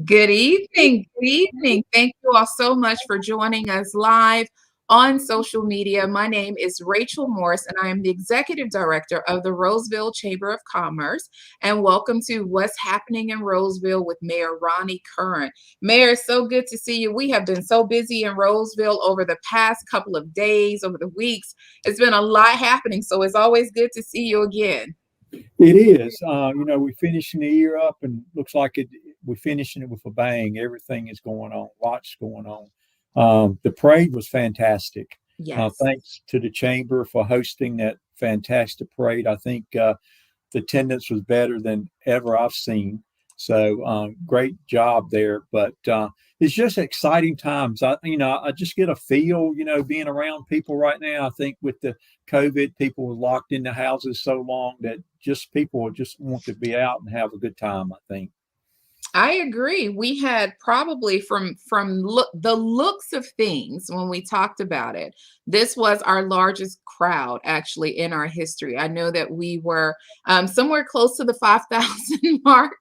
Good evening. Good evening. Thank you all so much for joining us live on social media. My name is Rachel Morris, and I am the Executive Director of the Rolesville Chamber of Commerce. And welcome to What's Happening in Rolesville with Mayor Ronnie Curran. Mayor, so good to see you. We have been so busy in Rolesville over the past couple of days, over the weeks. It's been a lot happening, so it's always good to see you again. It is. We're finishing the year up, and looks like we're finishing it with a bang. Everything is going on. Lots going on. The parade was fantastic. Yes. Thanks to the chamber for hosting that fantastic parade. I think the attendance was better than ever I've seen. So great job there. But it's just exciting times. I just get a feel, being around people right now. I think with the COVID, people were locked in the houses so long that people just want to be out and have a good time, I think. I agree. We had probably from the looks of things when we talked about it, this was our largest crowd actually in our history. I know that we were somewhere close to the 5,000 mark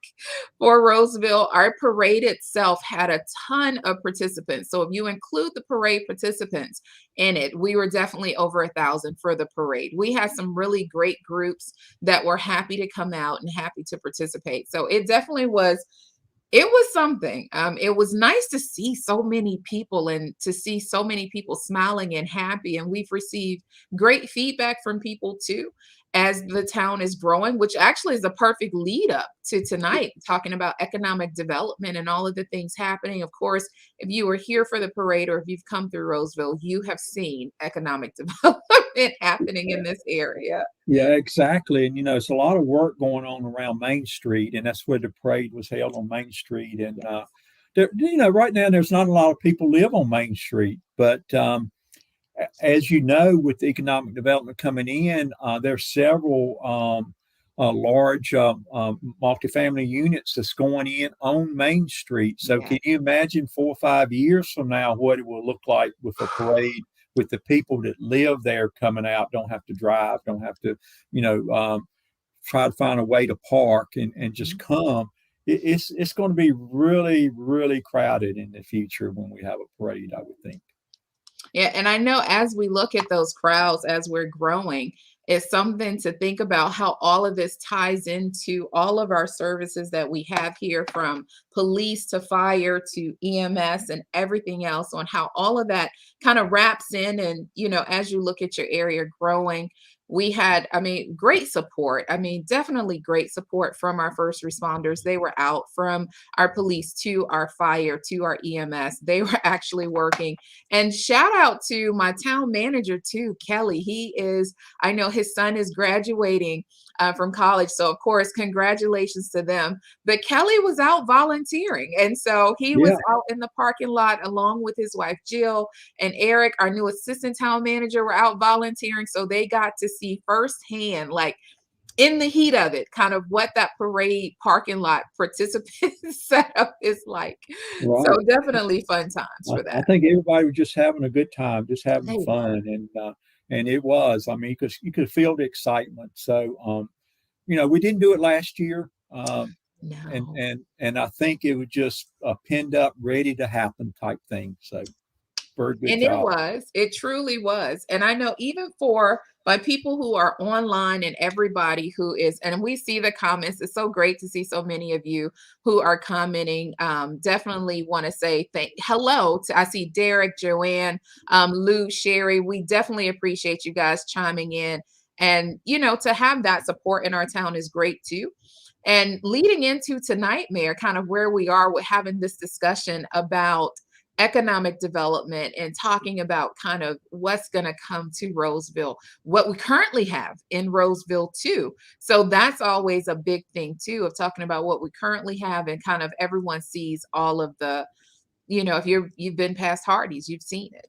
for Rolesville. Our parade itself had a ton of participants. So if you include the parade participants in it, we were definitely over 1,000 for the parade. We had some really great groups that were happy to come out and happy to participate. So it definitely was. It was something. It was nice to see so many people and to see so many people smiling and happy. And we've received great feedback from people too, as the town is growing, which actually is a perfect lead up to tonight, talking about economic development and all of the things happening. Of course, if you were here for the parade or if you've come through Rolesville, you have seen economic development happening in this area. Yeah, exactly. And, it's a lot of work going on around Main Street, and that's where the parade was held, on Main Street. And, right now, there's not a lot of people live on Main Street, but as you know, with economic development coming in, there's several large multifamily units that's going in on Main Street. So can you imagine 4 or 5 years from now what it will look like with a parade, with the people that live there coming out, don't have to drive, don't have to, try to find a way to park and just come. It's going to be really, really crowded in the future when we have a parade, I would think. Yeah, and I know as we look at those crowds, as we're growing, it's something to think about how all of this ties into all of our services that we have here, from police to fire to EMS and everything else, on how all of that kind of wraps in. And, as you look at your area growing, we had, great support. Definitely great support from our first responders. They were out, from our police to our fire to our EMS. They were actually working. And shout out to my town manager too, Kelly. I know his son is graduating from college. So of course, congratulations to them. But Kelly was out volunteering. And so he was out in the parking lot along with his wife, Jill, and Eric, our new assistant town manager, were out volunteering. So they got to see firsthand, like in the heat of it, kind of what that parade parking lot participant setup is like. Right. So definitely fun times for that. I think everybody was just having a good time, just having fun. And it was, you could feel the excitement. So, we didn't do it last year. No. And I think it was just a pinned up, ready to happen type thing. So very good job. It truly was. And I know even by people who are online and everybody who is, and we see the comments, it's so great to see so many of you who are commenting. Definitely want to say hello to, I see Derek, Joanne, Lou, Sherry. We definitely appreciate you guys chiming in. And, to have that support in our town is great too. And leading into tonight, Mayor, kind of where we are with having this discussion about economic development and talking about kind of what's going to come to Rolesville, what we currently have in Rolesville too. So that's always a big thing too, of talking about what we currently have, and kind of everyone sees all of the if you've been past Hardee's, you've seen it.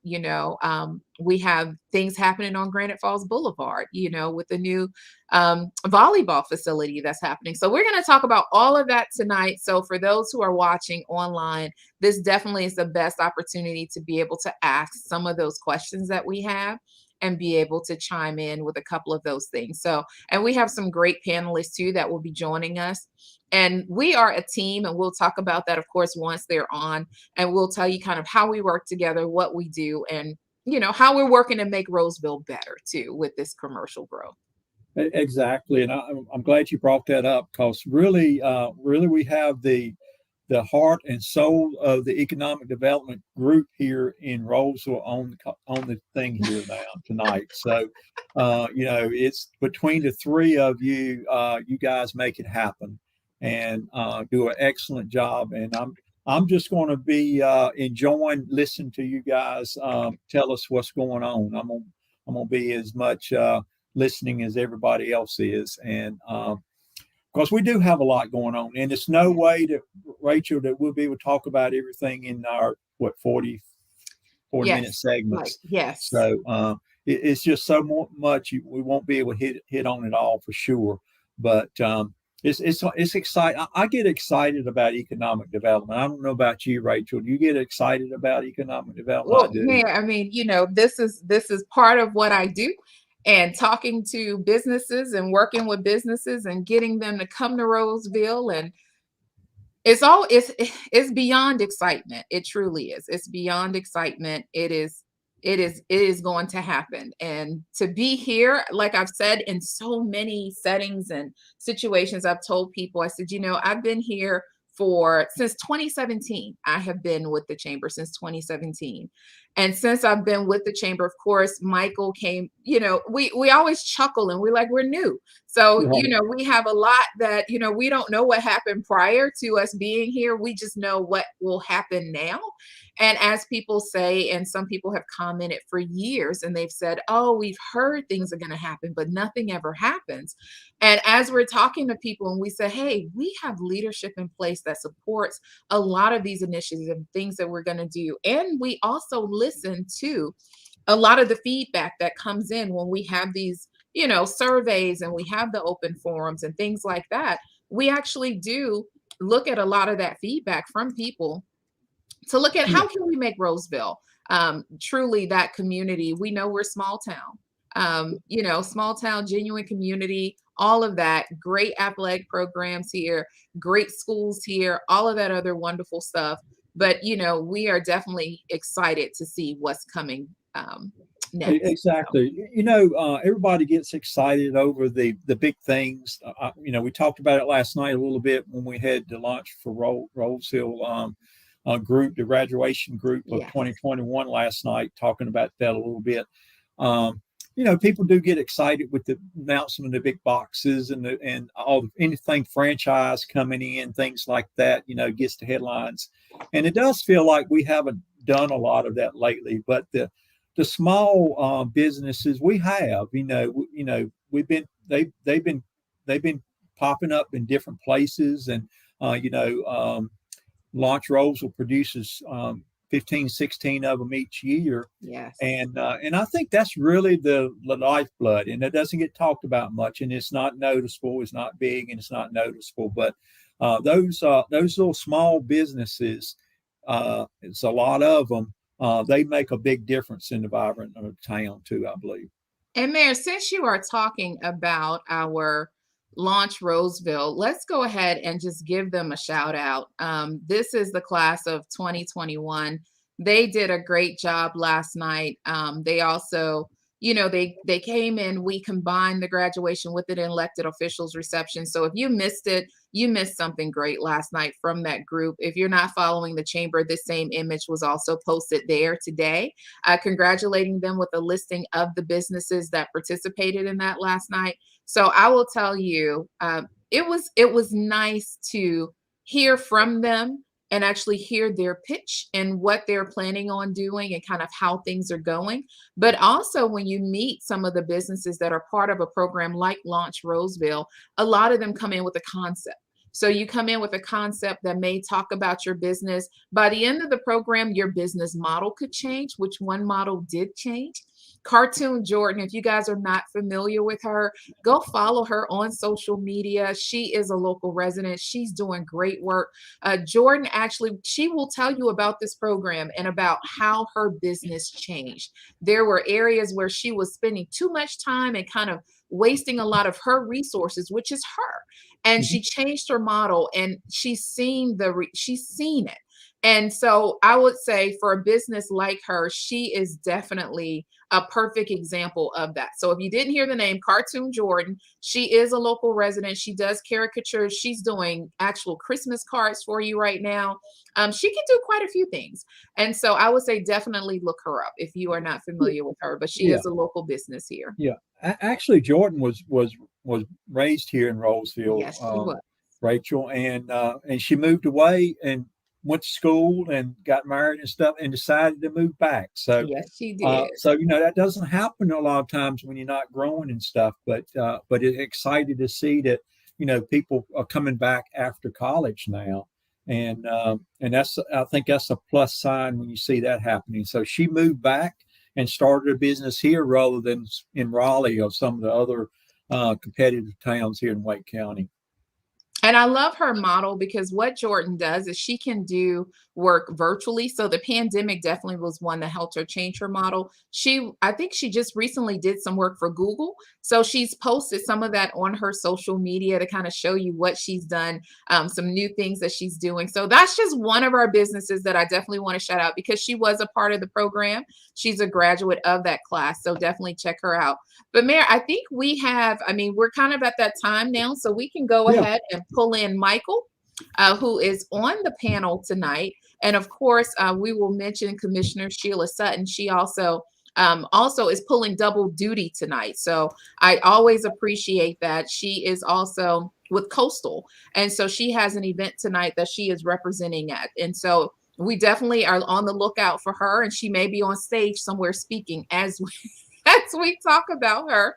We have things happening on Granite Falls Boulevard, with the new volleyball facility that's happening. So we're going to talk about all of that tonight. So for those who are watching online, this definitely is the best opportunity to be able to ask some of those questions that we have and be able to chime in with a couple of those things. So, and we have some great panelists too that will be joining us. And we are a team, and we'll talk about that, of course, once they're on, and we'll tell you kind of how we work together, what we do, and how we're working to make Rolesville better too with this commercial growth. Exactly, and I'm glad you brought that up, because really, really, we have the heart and soul of the economic development group here in Rolesville on the thing here now tonight. So, it's between the three of you. You guys make it happen and do an excellent job. And I'm just going to be enjoying listening to you guys tell us what's going on. I'm gonna be as much listening as everybody else is, and because we do have a lot going on, and it's no way that, Rachel, that we'll be able to talk about everything in our 40 Yes. minute segments. Right. Yes. So it's just so much we won't be able to hit on it all for sure. But it's exciting. I get excited about economic development. I don't know about you, Rachel. Do you get excited about economic development? Well, yeah, I mean, this is part of what I do. And talking to businesses and working with businesses and getting them to come to Rolesville, and it's beyond excitement. It truly is. It's beyond excitement. It is going to happen. And to be here, like I've said in so many settings and situations, I've told people, I said, I've been here since 2017. I have been with the chamber since 2017. And since I've been with the chamber, of course, Mical came, we always chuckle and we're new. So, we have a lot that, we don't know what happened prior to us being here. We just know what will happen now. And as people say, and some people have commented for years, and they've said, oh, we've heard things are going to happen, but nothing ever happens. And as we're talking to people and we say, hey, we have leadership in place that supports a lot of these initiatives and things that we're going to do. And we also listen to a lot of the feedback that comes in when we have these, surveys, and we have the open forums and things like that. We actually do look at a lot of that feedback from people to look at how can we make Rolesville truly that community. We know we're small town, small town, genuine community, all of that, great athletic programs here, great schools here, all of that other wonderful stuff. But, we are definitely excited to see what's coming next. Exactly. Everybody gets excited over the big things. We talked about it last night a little bit when we had the launch for Rolesville group, the graduation group of 2021 last night, talking about that a little bit. People do get excited with the announcement of the big boxes and anything franchise coming in, things like that, gets the headlines. And it does feel like we haven't done a lot of that lately, but the small businesses we have, they've been popping up in different places, and Launch Rolesville produces 15, 16 of them each year. Yes. And I think that's really the lifeblood, and it doesn't get talked about much, and it's not noticeable. It's not big, and it's not noticeable. But those little small businesses, it's a lot of them. They make a big difference in the vibrant of the town too, I believe. And Mayor, since you are talking about our Launch Rolesville, let's go ahead and just give them a shout out. This is the class of 2021. They did a great job last night. They also, they came in, we combined the graduation with an elected officials reception. So if you missed it, you missed something great last night from that group. If you're not following the chamber, this same image was also posted there today, congratulating them with a listing of the businesses that participated in that last night. So I will tell you, it was nice to hear from them and actually hear their pitch and what they're planning on doing and kind of how things are going. But also when you meet some of the businesses that are part of a program like Launch Rolesville, a lot of them come in with a concept. So you come in with a concept that may talk about your business. By the end of the program, your business model could change, which one model did change. Cartoon Jordan, if you guys are not familiar with her, go follow her on social media. She is a local resident. She's doing great work. Jordan, actually, she will tell you about this program and about how her business changed. There were areas where she was spending too much time and kind of wasting a lot of her resources, which is her. And Mhm. she changed her model, and she's seen it. And so I would say for a business like her, she is definitely a perfect example of that. So if you didn't hear the name Cartoon Jordan, she is a local resident. She does caricatures. She's doing actual Christmas cards for you right now. She can do quite a few things. And so I would say definitely look her up if you are not familiar with her, but she Yeah. is a local business here. Yeah. Actually, Jordan was raised here in Rolesville, Yes, she was. Rachel, and she moved away and went to school and got married and stuff and decided to move back. So, Yes, she did. that doesn't happen a lot of times when you're not growing and stuff. But it's excited to see that people are coming back after college now, and that's I think that's a plus sign when you see that happening. So she moved back and started a business here rather than in Raleigh or some of the other competitive towns here in Wake County. And I love her model because what Jordan does is she can do work virtually. So the pandemic definitely was one that helped her change her model. I think she just recently did some work for Google. So she's posted some of that on her social media to kind of show you what she's done, some new things that she's doing. So that's just one of our businesses that I definitely want to shout out because she was a part of the program. She's a graduate of that class. So definitely check her out. But Mayor, I think we're kind of at that time now, so we can go Yeah. ahead and pull in Michael, who is on the panel tonight. And of course, we will mention Commissioner Sheilah Sutton. She also is pulling double duty tonight. So I always appreciate that. She is also with Coastal. And so she has an event tonight that she is representing at. And so we definitely are on the lookout for her, and she may be on stage somewhere speaking as we talk about her.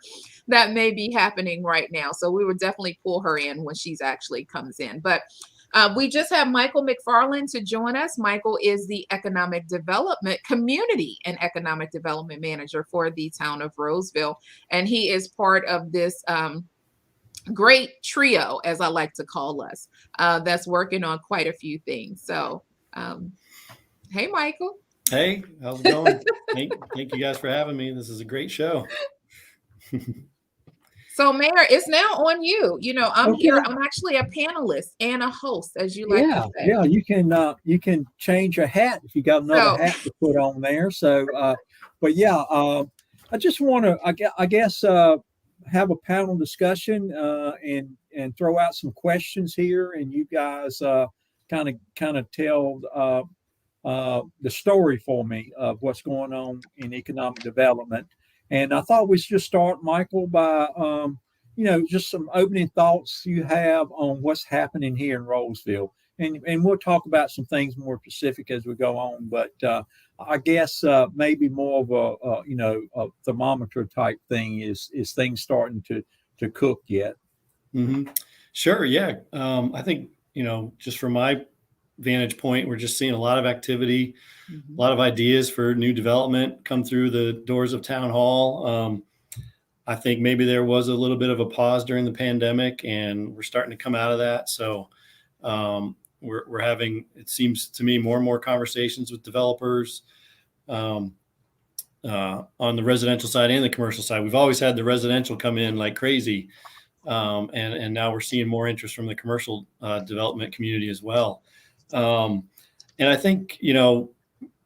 That may be happening right now. So we would definitely pull her in when she's actually comes in. But we just have Mical McFarland to join us. Mical is the community and economic development manager for the town of Rolesville. And he is part of this great trio, as I like to call us, that's working on quite a few things. So, hey, Mical. Hey, how's it going? Thank you guys for having me. This is a great show. So, Mayor, it's now on you. I'm Okay. here. I'm actually a panelist and a host, as you like to say. Yeah, you can change a hat if you got another hat to put on there. So, I just want to, I guess, have a panel discussion and throw out some questions here, and you guys kind of tell the story for me of what's going on in economic development. And I thought we should just start, Mical, by just some opening thoughts you have on what's happening here in Rolesville. And we'll talk about some things more specific as we go on. But I guess maybe more of a thermometer type thing is things starting to cook yet. Mm-hmm. Sure, yeah. I think just from my vantage point, we're just seeing a lot of activity, a lot of ideas for new development come through the doors of town hall. I think maybe there was a little bit of a pause during the pandemic, and we're starting to come out of that. So we're having, it seems to me, more and more conversations with developers on the residential side and the commercial side. We've always had the residential come in like crazy, and now we're seeing more interest from the commercial development community as well. And I think,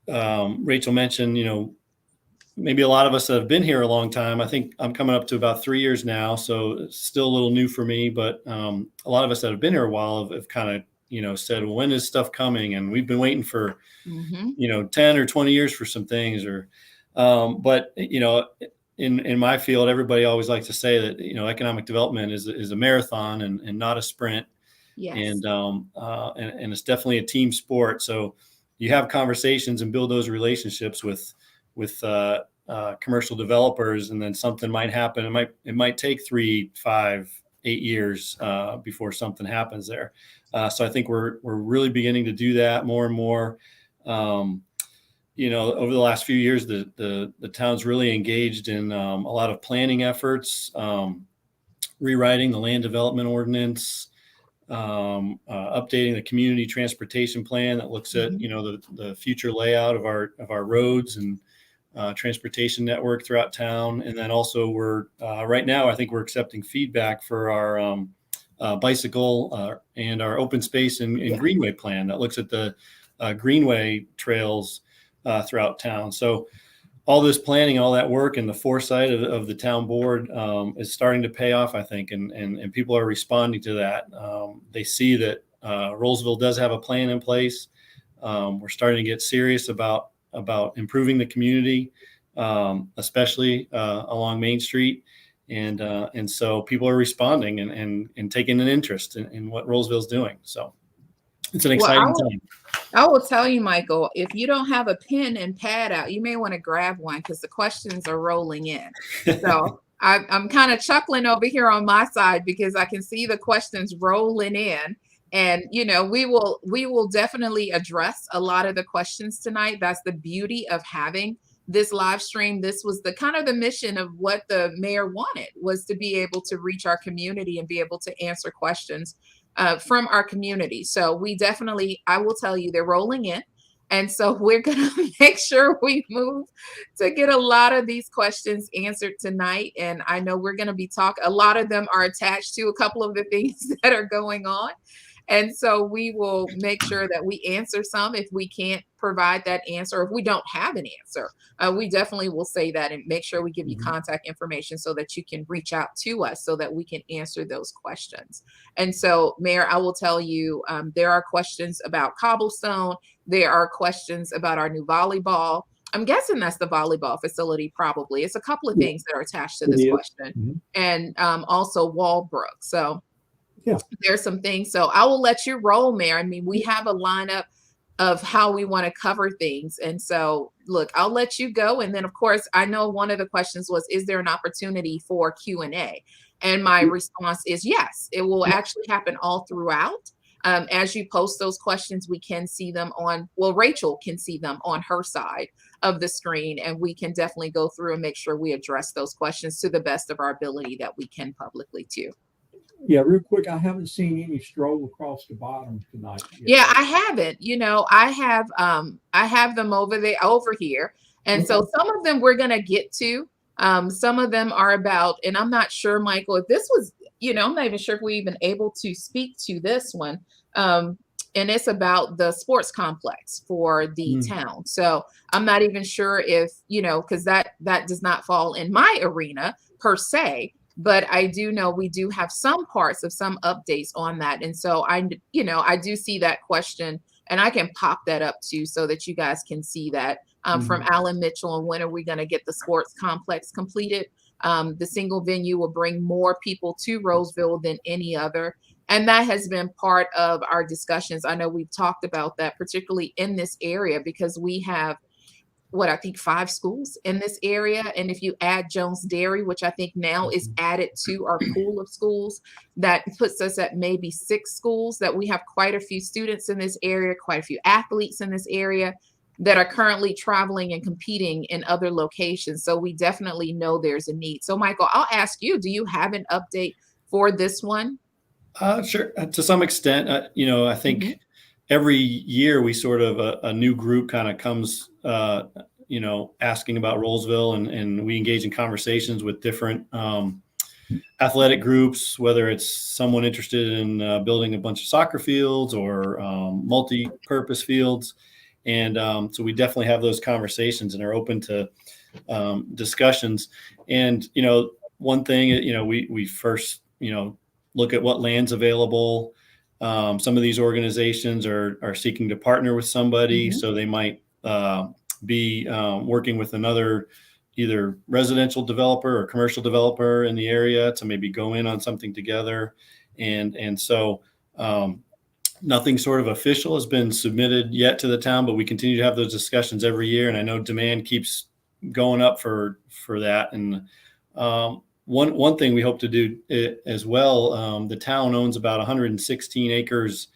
Rachel mentioned, maybe a lot of us that have been here a long time. I think I'm coming up to about 3 years now, so it's still a little new for me, but a lot of us that have been here a while have kind of, said, well, when is stuff coming? And we've been waiting for, 10 or 20 years for some things but in my field, everybody always likes to say that, economic development is a marathon and not a sprint. Yes. And it's definitely a team sport. So you have conversations and build those relationships with commercial developers, and then something might happen. It might take 3, 5, 8 years before something happens there. So I think we're really beginning to do that more and more. Over the last few years, the town's really engaged in a lot of planning efforts, rewriting the land development ordinance, updating the community transportation plan that looks at the future layout of our roads and transportation network throughout town. And then also we're right now I think we're accepting feedback for our bicycle and our open space and greenway plan that looks at the greenway trails throughout town. So all this planning, all that work, and the foresight of the town board is starting to pay off, I think, and people are responding to that. They see that Rolesville does have a plan in place. We're starting to get serious about improving the community, especially along Main Street, and so people are responding and taking an interest in what Rolesville's doing. So it's an exciting time. I will tell you, Michael, if you don't have a pen and pad out, you may want to grab one because the questions are rolling in. So I'm kind of chuckling over here on my side because I can see the questions rolling in. And, we will definitely address a lot of the questions tonight. That's the beauty of having this live stream. This was the kind of the mission of what the mayor wanted, was to be able to reach our community and be able to answer questions from our community. So we definitely, I will tell you, they're rolling in. And so we're going to make sure we move to get a lot of these questions answered tonight. And I know we're going to be talking, a lot of them are attached to a couple of the things that are going on. And so we will make sure that we answer some. If we can't provide that answer, if we don't have an answer, we definitely will say that and make sure we give you contact information so that you can reach out to us so that we can answer those questions. And so, Mayor, I will tell you, there are questions about cobblestone. There are questions about our new volleyball. I'm guessing that's the volleyball facility, probably. It's a couple of things that are attached to this question. And also Walbrook. So there's some things. So I will let you roll, Mayor. I mean, we have a lineup of how we want to cover things. And so, look, I'll let you go. And then, of course, I know one of the questions was, is there an opportunity for Q&A? And my response is yes, it will actually happen all throughout. As you post those questions, we can see them Rachel can see them on her side of the screen, and we can definitely go through and make sure we address those questions to the best of our ability that we can publicly too. Yeah, real quick, I haven't seen any stroll across the bottom tonight yet. Yeah, I haven't. I have them over here. And so some of them we're gonna get to. Some of them are about, and I'm not sure, Michael, if this was, I'm not even sure if we're even able to speak to this one. And it's about the sports complex for the town. So I'm not even sure if, because that does not fall in my arena per se. But I do know we do have some parts of some updates on that. And so I do see that question, and I can pop that up too so that you guys can see that from Alan Mitchell. And when are we going to get the sports complex completed? The single venue will bring more people to Rolesville than any other. And that has been part of our discussions. I know we've talked about that, particularly in this area, because we have I think 5 schools in this area. And if you add Jones Dairy, which I think now is added to our pool of schools, that puts us at maybe 6 schools, that we have quite a few students in this area, quite a few athletes in this area that are currently traveling and competing in other locations. So we definitely know there's a need. So Michael, I'll ask you, do you have an update for this one? Sure. To some extent, I think every year we sort of a new group kind of comes, asking about Rolesville, and we engage in conversations with different athletic groups, whether it's someone interested in building a bunch of soccer fields or multi-purpose fields. And so we definitely have those conversations and are open to discussions. And, one thing, we first, look at what land's available. Some of these organizations are seeking to partner with somebody, so they might be working with another either residential developer or commercial developer in the area to maybe go in on something together. And so nothing sort of official has been submitted yet to the town, but we continue to have those discussions every year. And I know demand keeps going up for that. And one thing we hope to do as well, the town owns about 116 acres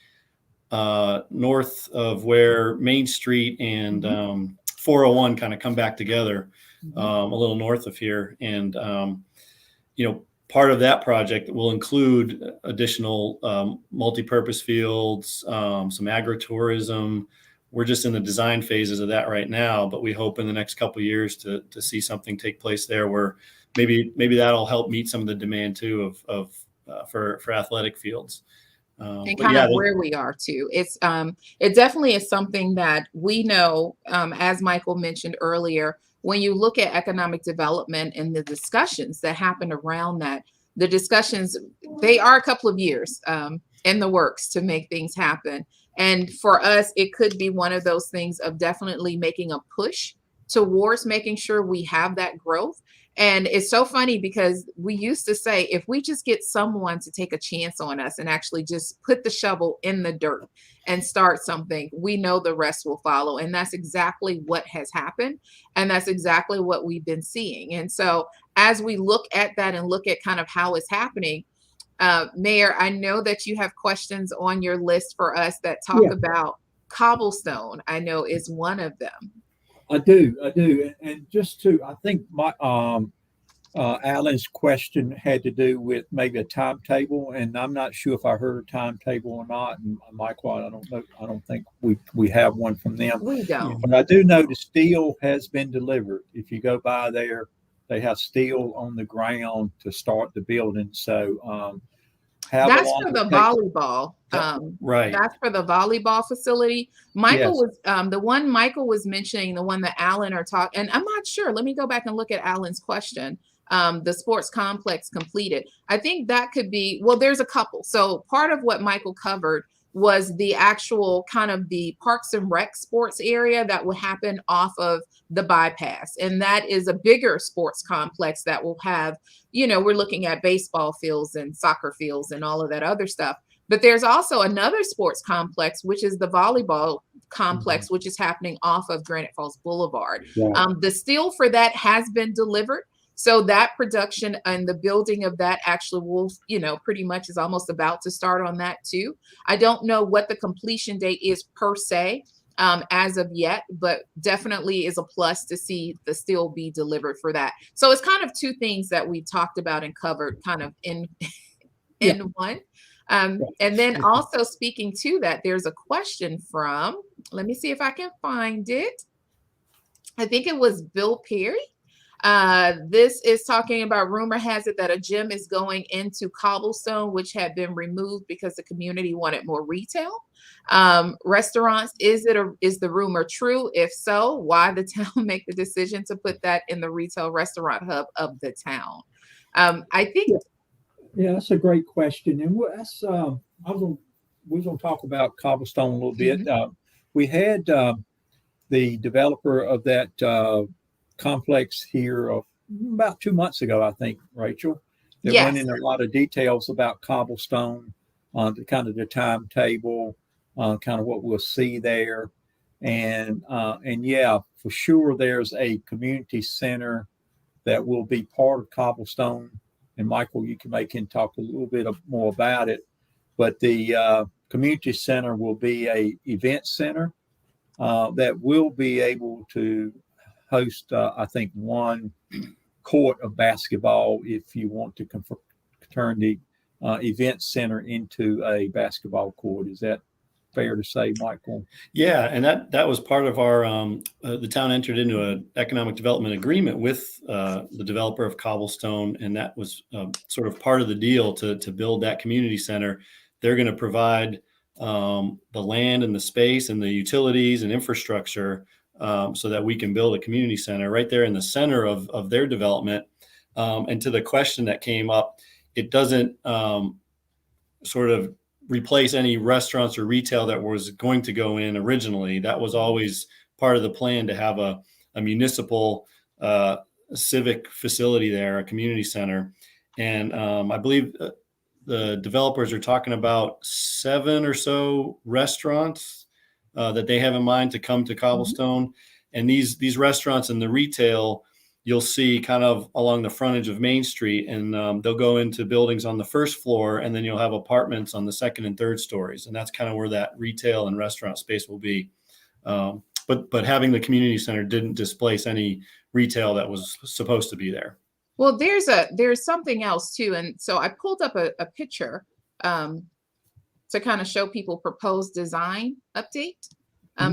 north of where Main Street and 401 kind of come back together, a little north of here. And, part of that project will include additional multi-purpose fields, some agritourism. We're just in the design phases of that right now, but we hope in the next couple of years to see something take place there where maybe that'll help meet some of the demand too for athletic fields. And kind of where we are too. It definitely is something that we know, as Michael mentioned earlier, when you look at economic development and the discussions that happen around that, the discussions, they are a couple of years in the works to make things happen. And for us, it could be one of those things of definitely making a push towards making sure we have that growth. And it's so funny because we used to say, if we just get someone to take a chance on us and actually just put the shovel in the dirt and start something, we know the rest will follow. And that's exactly what has happened. And that's exactly what we've been seeing. And so as we look at that and look at kind of how it's happening, Mayor, I know that you have questions on your list for us that talk about cobblestone. I know is one of them. I do. And I think my Alan's question had to do with maybe a timetable, and I'm not sure if I heard a timetable or not. And Michael, I don't know. I don't think we have one from them. We don't. But I do know the steel has been delivered. If you go by there, they have steel on the ground to start the building. So that's for the volleyball. Right. That's for the volleyball facility. Michael was the one Michael was mentioning, the one that Alan are talking, and I'm not sure. Let me go back and look at Alan's question. The sports complex completed. I think that could be, well, there's a couple. So part of what Michael covered was the actual kind of the Parks and Rec sports area that will happen off of the bypass. And that is a bigger sports complex that will have, we're looking at baseball fields and soccer fields and all of that other stuff. But there's also another sports complex, which is the volleyball complex, which is happening off of Granite Falls Boulevard. Right. The steel for that has been delivered. So that production and the building of that actually will, pretty much is almost about to start on that too. I don't know what the completion date is per se as of yet, but definitely is a plus to see the steel be delivered for that. So it's kind of two things that we talked about and covered kind of in one. And then also speaking to that, there's a question from, let me see if I can find it. I think it was Bill Perry. This is talking about rumor has it that a gym is going into cobblestone, which had been removed because the community wanted more retail. Restaurants, is the rumor true? If so, why the town make the decision to put that in the retail restaurant hub of the town? I think. Yeah, that's a great question. And we're going to talk about cobblestone a little bit. We had the developer of that complex here about 2 months ago, I think, Rachel, that went into a lot of details about cobblestone, the kind of the timetable, kind of what we'll see there. And yeah, for sure, there's a community center that will be part of cobblestone. And Michael, you can talk a little bit more about it. But the community center will be a event center that will be able to host, I think, one court of basketball if you want to turn the event center into a basketball court. Is that fair to say, Michael? Yeah, and that was part of our the town entered into an economic development agreement with the developer of Cobblestone, and that was sort of part of the deal to build that community center. They're going to provide the land and the space and the utilities and infrastructure so that we can build a community center right there in the center of their development. And to the question that came up, it doesn't sort of replace any restaurants or retail that was going to go in originally. That was always part of the plan, to have a municipal civic facility there, a community center. And I believe the developers are talking about 7 or so restaurants that they have in mind to come to Cobblestone. And these restaurants and the retail you'll see kind of along the frontage of Main Street, and they'll go into buildings on the first floor, and then you'll have apartments on the second and third stories. And that's kind of where that retail and restaurant space will be. But having the community center didn't displace any retail that was supposed to be there. Well, there's something else too. And so I pulled up a picture to kind of show people proposed design update.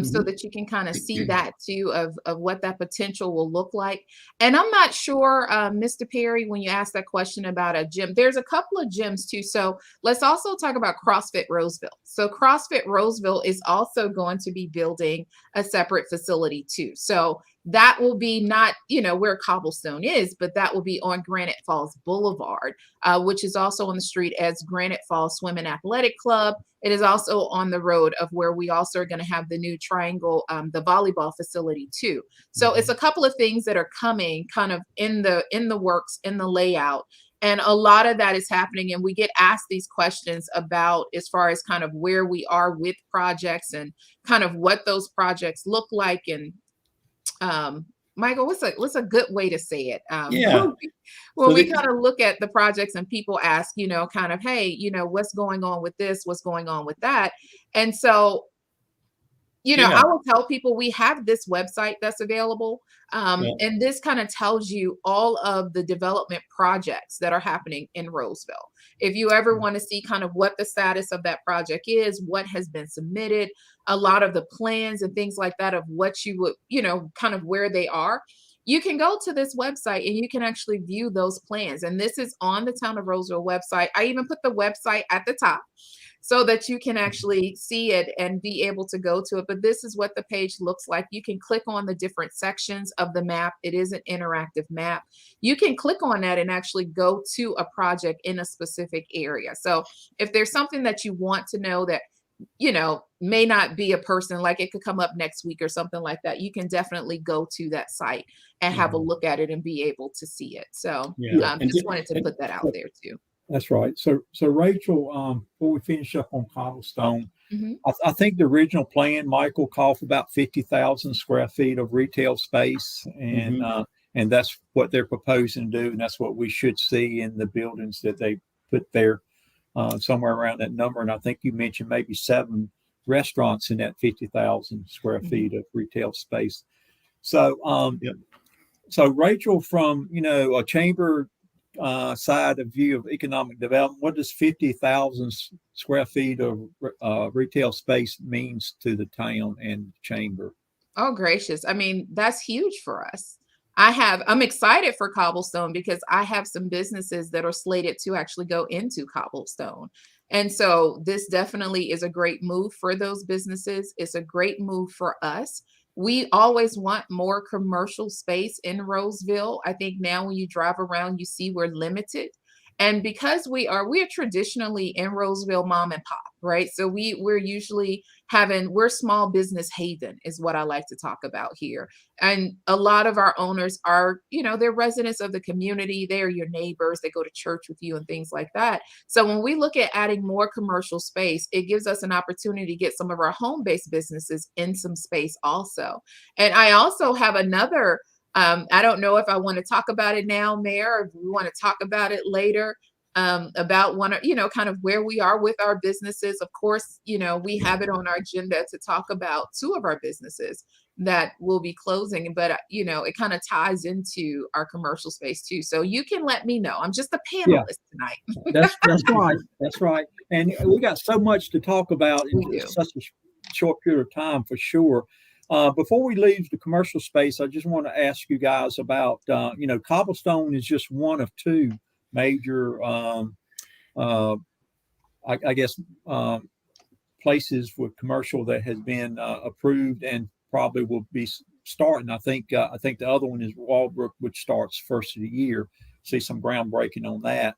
So that you can kind of see that too of what that potential will look like. And I'm not sure, Mr. Perry, when you asked that question about a gym, there's a couple of gyms too. So let's also talk about CrossFit Rolesville. So CrossFit Rolesville is also going to be building a separate facility too. So that will be not, where Cobblestone is, but that will be on Granite Falls Boulevard, which is also on the street as Granite Falls Swim and Athletic Club. It is also on the road of where we also are going to have the new triangle, the volleyball facility too. So it's a couple of things that are coming kind of in the works, in the layout. And a lot of that is happening. And we get asked these questions about as far as kind of where we are with projects and kind of what those projects look like. And Michael, what's a good way to say it? When we kind of look at the projects and people ask, kind of, hey, what's going on with this? What's going on with that? And so, I will tell people we have this website that's available. And this kind of tells you all of the development projects that are happening in Rolesville. If you ever want to see kind of what the status of that project is, what has been submitted, a lot of the plans and things like that of what you would, kind of where they are, you can go to this website and you can actually view those plans. And this is on the Town of Rolesville website. I even put the website at the top so that you can actually see it and be able to go to it. But this is what the page looks like. You can click on the different sections of the map. It is an interactive map. You can click on that and actually go to a project in a specific area. So if there's something that you want to know that, may not be a person, like it could come up next week or something like that, you can definitely go to that site and have a look at it and be able to see it. So just wanted to put that out there too. That's right. So Rachel, before we finish up on Cobblestone, I think the original plan, Michael, called for about 50,000 square feet of retail space, and that's what they're proposing to do, and that's what we should see in the buildings that they put there, somewhere around that number. And I think you mentioned maybe 7 restaurants in that 50,000 square feet of retail space. So, so Rachel, from a chamber side of view of economic development, what does 50,000 square feet of retail space means to the town and chamber? Oh, gracious. I mean, that's huge for us. I'm excited for Cobblestone because I have some businesses that are slated to actually go into Cobblestone. And so this definitely is a great move for those businesses. It's a great move for us. We always want more commercial space in Rolesville. I think now when you drive around, you see we're limited. And because we're traditionally in Rolesville mom and pop, right? So we're usually we're small business haven is what I like to talk about here. And a lot of our owners are, they're residents of the community. They're your neighbors. They go to church with you and things like that. So when we look at adding more commercial space, it gives us an opportunity to get some of our home-based businesses in some space also. And I also have another I don't know if I want to talk about it now, Mayor, or if we want to talk about it later, about kind of where we are with our businesses. Of course, we have it on our agenda to talk about 2 of our businesses that will be closing, but it kind of ties into our commercial space too. So you can let me know. I'm just a panelist tonight. That's right. That's right. And we got so much to talk about in such a short period of time, for sure. Before we leave the commercial space, I just want to ask you guys about, Cobblestone is just one of 2 major, places with commercial that has been approved and probably will be starting. I think the other one is Walbrook, which starts first of the year. See some groundbreaking on that.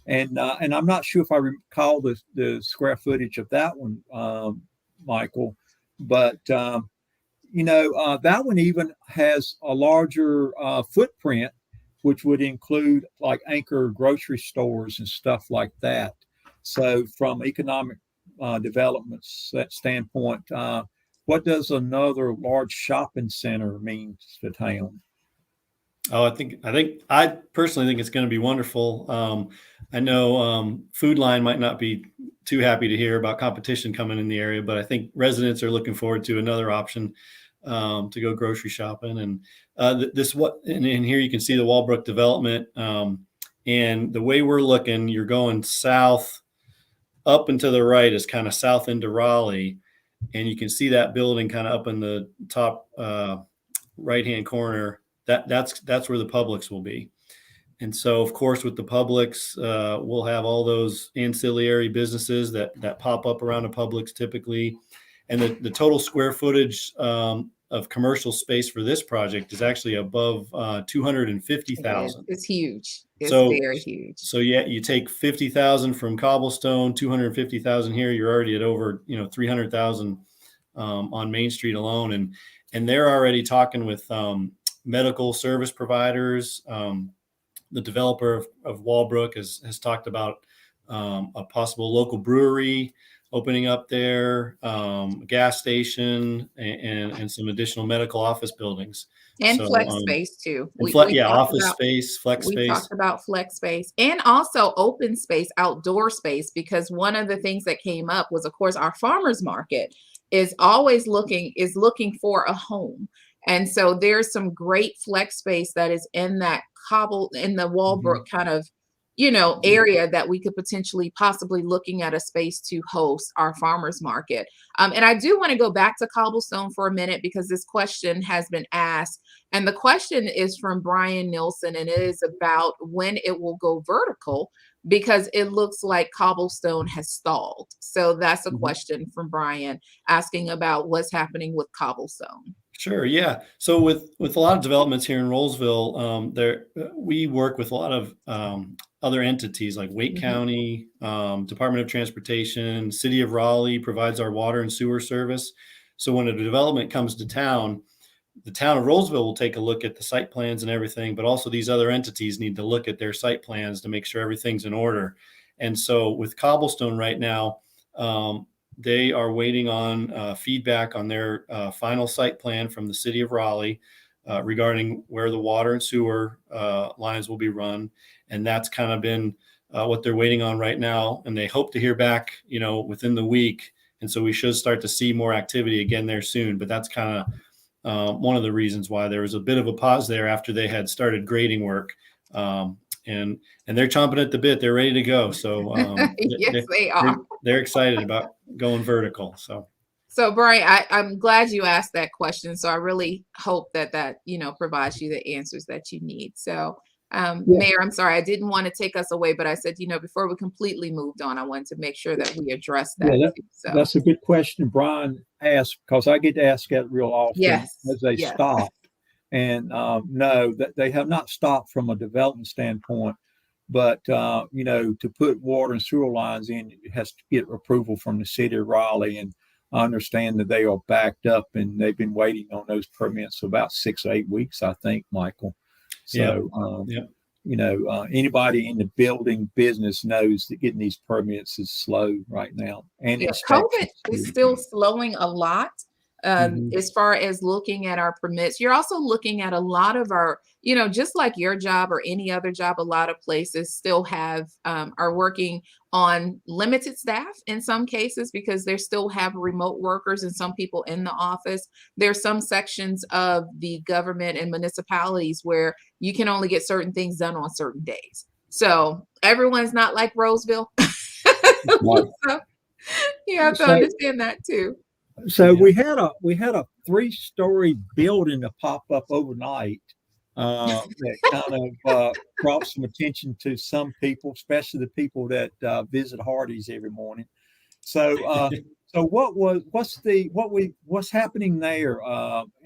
And I'm not sure if I recall the square footage of that one, Michael. But, that one even has a larger footprint, which would include like anchor grocery stores and stuff like that. So from economic development standpoint, what does another large shopping center mean to town? Oh, I personally think it's going to be wonderful. I know Food Line might not be too happy to hear about competition coming in the area, but I think residents are looking forward to another option to go grocery shopping. And and here you can see the Walbrook development. And the way we're looking, you're going south up and to the right is kind of south into Raleigh, and you can see that building kind of up in the top right-hand corner. That's where the Publix will be. And so, of course, with the Publix, we'll have all those ancillary businesses that pop up around a Publix typically. And the total square footage of commercial space for this project is actually above 250,000. It's huge. It's So very huge. So yeah, you take 50,000 from cobblestone, 250,000 here, you're already at over 300,000 on Main Street alone, and they're already talking with medical service providers. The developer of Walbrook has talked about a possible local brewery opening up there, a gas station, and some additional medical office buildings. And So, flex space too. office space, flex We space. talked about flex space and also open space, outdoor space, because one of the things that came up was, of course, our farmers market is always looking for a home. And so there's some great flex space that is in that in the Walbrook kind of, area that we could possibly looking at a space to host our farmers market. And I do want to go back to cobblestone for a minute because this question has been asked. And the question is from Brian Nilsson, and it is about when it will go vertical because it looks like cobblestone has stalled. So that's a question from Brian asking about what's happening with cobblestone. Sure. Yeah. So with a lot of developments here in Rolesville, we work with a lot of other entities like Wake County, Department of Transportation, City of Raleigh provides our water and sewer service. So when a development comes to town, the town of Rolesville will take a look at the site plans and everything, but also these other entities need to look at their site plans to make sure everything's in order. And so with cobblestone right now, they are waiting on feedback on their final site plan from the City of Raleigh regarding where the water and sewer lines will be run. And that's kind of been what they're waiting on right now. And they hope to hear back, within the week. And so we should start to see more activity again there soon. But that's kind of one of the reasons why there was a bit of a pause there after they had started grading work. And they're chomping at the bit. They're ready to go. So yes, they are. They're excited about going vertical. So Brian, I'm glad you asked that question. So I really hope that provides you the answers that you need. So Mayor, I'm sorry, I didn't want to take us away, but I said, before we completely moved on, I wanted to make sure that we address that. Yeah, so that's a good question Brian asked, because I get asked that real often as they stop. And no, that they have not stopped from a development standpoint, but to put water and sewer lines in, it has to get approval from the City of Raleigh. And I understand that they are backed up and they've been waiting on those permits for about 6 or 8 weeks, I think, Michael. So, anybody in the building business knows that getting these permits is slow right now. And COVID is still slowing a lot. As far as looking at our permits, you're also looking at a lot of our, just like your job or any other job, a lot of places still are working on limited staff in some cases because they still have remote workers and some people in the office. There's some sections of the government and municipalities where you can only get certain things done on certain days. So everyone's not like Rolesville. So you have to understand that too. So we had a 3-story building to pop up overnight that kind of brought some attention to some people, especially the people that visit Hardee's every morning. So what's happening there?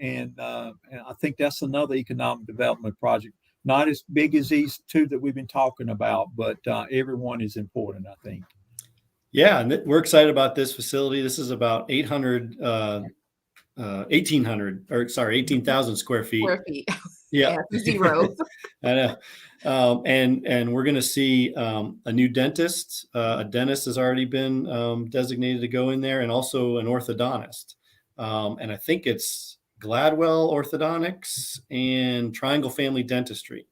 And I think that's another economic development project, not as big as these two that we've been talking about, but everyone is important, I think. Yeah, and we're excited about this facility. This is about 18,000 square feet. Yeah, zero. I know. And we're going to see a new dentist. A dentist has already been designated to go in there, and also an orthodontist. And I think it's Gladwell Orthodontics, and Triangle Family Dentistry.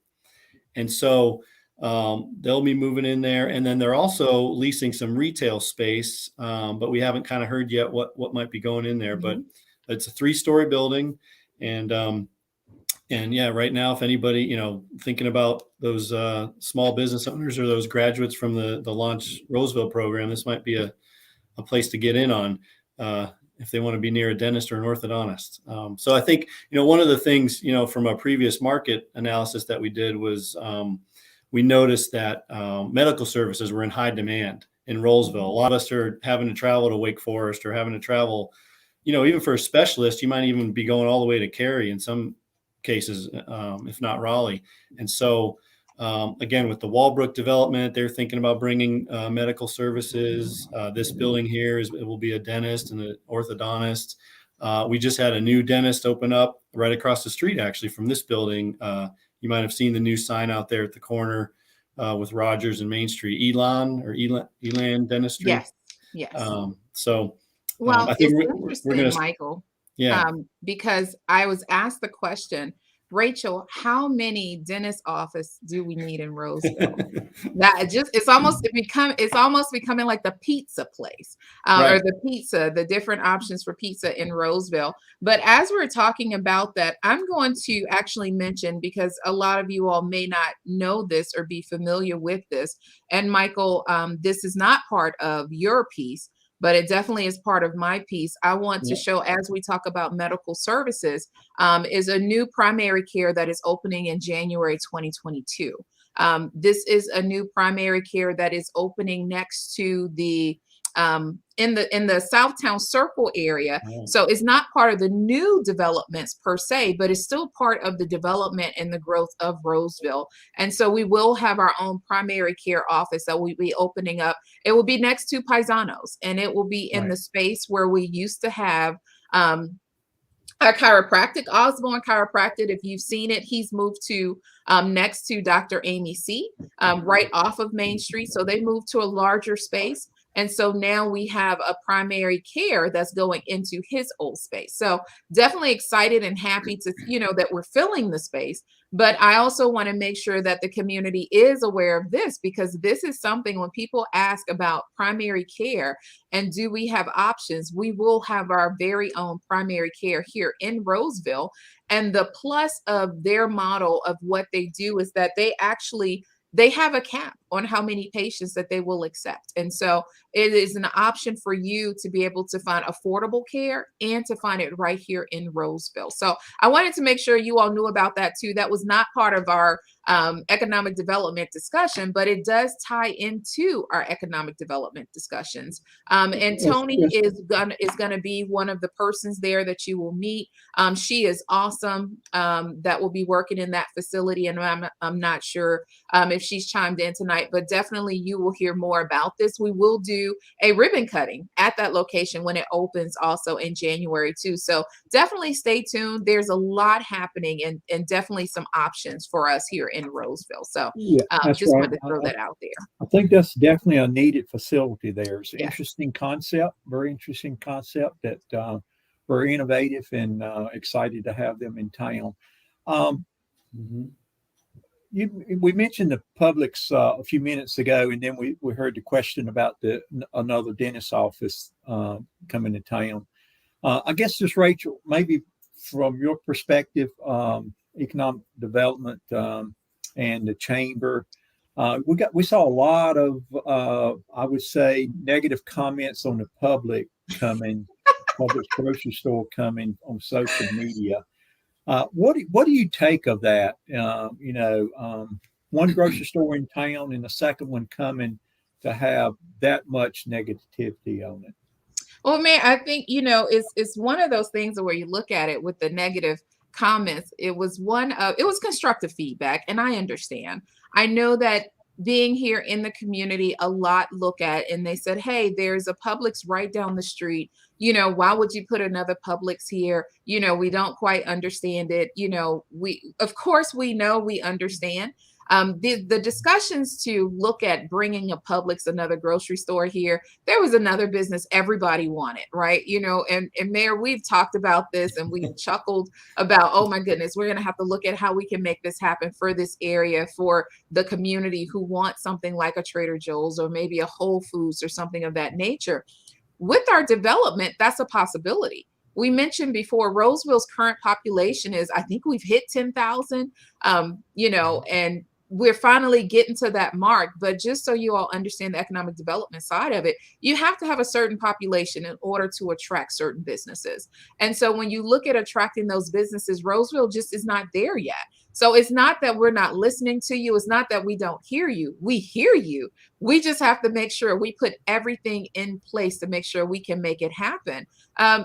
And so they'll be moving in there. And then they're also leasing some retail space, but we haven't kind of heard yet what might be going in there. But it's a 3-story building. And yeah, right now, if anybody, thinking about those small business owners or those graduates from the Launch Rolesville program, this might be a place to get in on if they want to be near a dentist or an orthodontist. So I think, one of the things, from a previous market analysis that we did was we noticed that medical services were in high demand in Rolesville. A lot of us are having to travel to Wake Forest or having to travel, even for a specialist, you might even be going all the way to Cary in some cases, if not Raleigh. And so, again, with the Walbrook development, they're thinking about bringing medical services. This building here it will be a dentist and an orthodontist. We just had a new dentist open up right across the street, actually, from this building. You might have seen the new sign out there at the corner with Rogers and Main Street, Elan Dentistry. Yes. I think it's interesting, Michael. Yeah. Because I was asked the question, Rachel, how many dentist office do we need in Rolesville? It's almost becoming like the pizza place or the different options for pizza in Rolesville. But as we're talking about that, I'm going to actually mention, because a lot of you all may not know this or be familiar with this. And Michael, this is not part of your piece, but it definitely is part of my piece. I want to show, as we talk about medical services, is a new primary care that is opening in January 2022. This is a new primary care that is opening next to the in the Southtown Circle area. So it's not part of the new developments per se, but it's still part of the development and the growth of Rolesville. And so we will have our own primary care office that will be opening up. It will be next to Paisanos, and it will be in the space where we used to have a chiropractic, Osborne Chiropractic. If you've seen it, he's moved to next to Dr. Amy C, right off of Main Street. So they moved to a larger space. And so now we have a primary care that's going into his old space. So definitely excited and happy to, that we're filling the space. But I also want to make sure that the community is aware of this, because this is something when people ask about primary care and do we have options, we will have our very own primary care here in Rolesville. And the plus of their model of what they do is that they have a cap on how many patients that they will accept. And so it is an option for you to be able to find affordable care and to find it right here in Rolesville. So I wanted to make sure you all knew about that too. That was not part of our economic development discussion, but it does tie into our economic development discussions. And Tony is gonna be one of the persons there that you will meet. She is awesome. That will be working in that facility, and I'm not sure if she's chimed in tonight, but definitely you will hear more about this. We will do a ribbon cutting at that location when it opens also in January too. So definitely stay tuned. There's a lot happening and definitely some options for us here in Rolesville. So just wanted to throw that out there. I think that's definitely a needed facility there. It's an interesting concept, very interesting concept that very innovative, and excited to have them in town. We mentioned the Publix a few minutes ago, and then we heard the question about another dentist office coming to town. I guess just Rachel, maybe from your perspective, economic development and the chamber, we saw a lot of I would say negative comments on the Publix grocery store coming on social media. What do you take of that? One grocery store in town and the second one coming to have that much negativity on it. Well, man, I think, it's one of those things where you look at it with the negative comments. It was constructive feedback, and I understand. I know that being here in the community, a lot look at, and they said, hey, there's a Publix right down the street. Why would you put another Publix here? We don't quite understand it. Of course we know, we understand. The discussions to look at bringing a Publix, another grocery store here, there was another business everybody wanted, right? And Mayor, we've talked about this and we chuckled about, oh my goodness, we're going to have to look at how we can make this happen for this area, for the community who want something like a Trader Joe's or maybe a Whole Foods or something of that nature. With our development, that's a possibility. We mentioned before, Rolesville's current population is, I think we've hit 10,000, and we're finally getting to that mark. But just so you all understand the economic development side of it, you have to have a certain population in order to attract certain businesses. And so when you look at attracting those businesses, Rolesville just is not there yet. So it's not that we're not listening to you. It's not that we don't hear you. We hear you. We just have to make sure we put everything in place to make sure we can make it happen.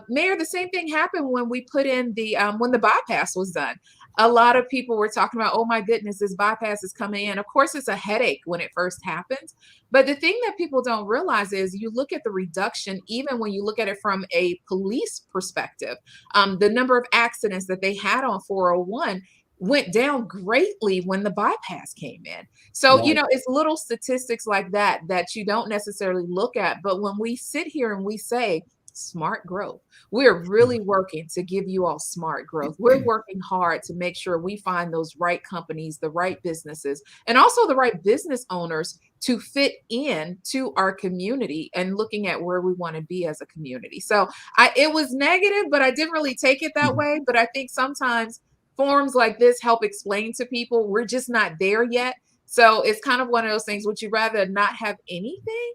Mayor, the same thing happened when we put in when the bypass was done. A lot of people were talking about, oh my goodness, this bypass is coming in. Of course, it's a headache when it first happens. But the thing that people don't realize is you look at the reduction, even when you look at it from a police perspective, the number of accidents that they had on 401 went down greatly when the bypass came in. So, Right. It's little statistics like that you don't necessarily look at. But when we sit here and we say smart growth, we're really working to give you all smart growth. We're working hard to make sure we find those right companies, the right businesses, and also the right business owners to fit in to our community and looking at where we want to be as a community. So it was negative, but I didn't really take it that way. But I think sometimes forums like this help explain to people we're just not there yet. So it's kind of one of those things, would you rather not have anything,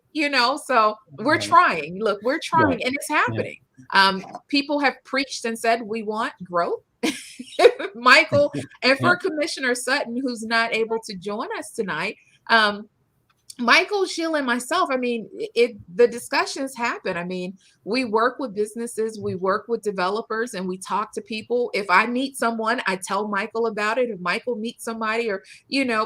So we're trying. Look, we're trying and it's happening. People have preached and said we want growth. Michael, and for Commissioner Sutton, who's not able to join us tonight, Michael, Sheilah, and myself, the discussions happen. We work with businesses, we work with developers, and we talk to people. If I meet someone, I tell Michael about it. If Michael meets somebody, or,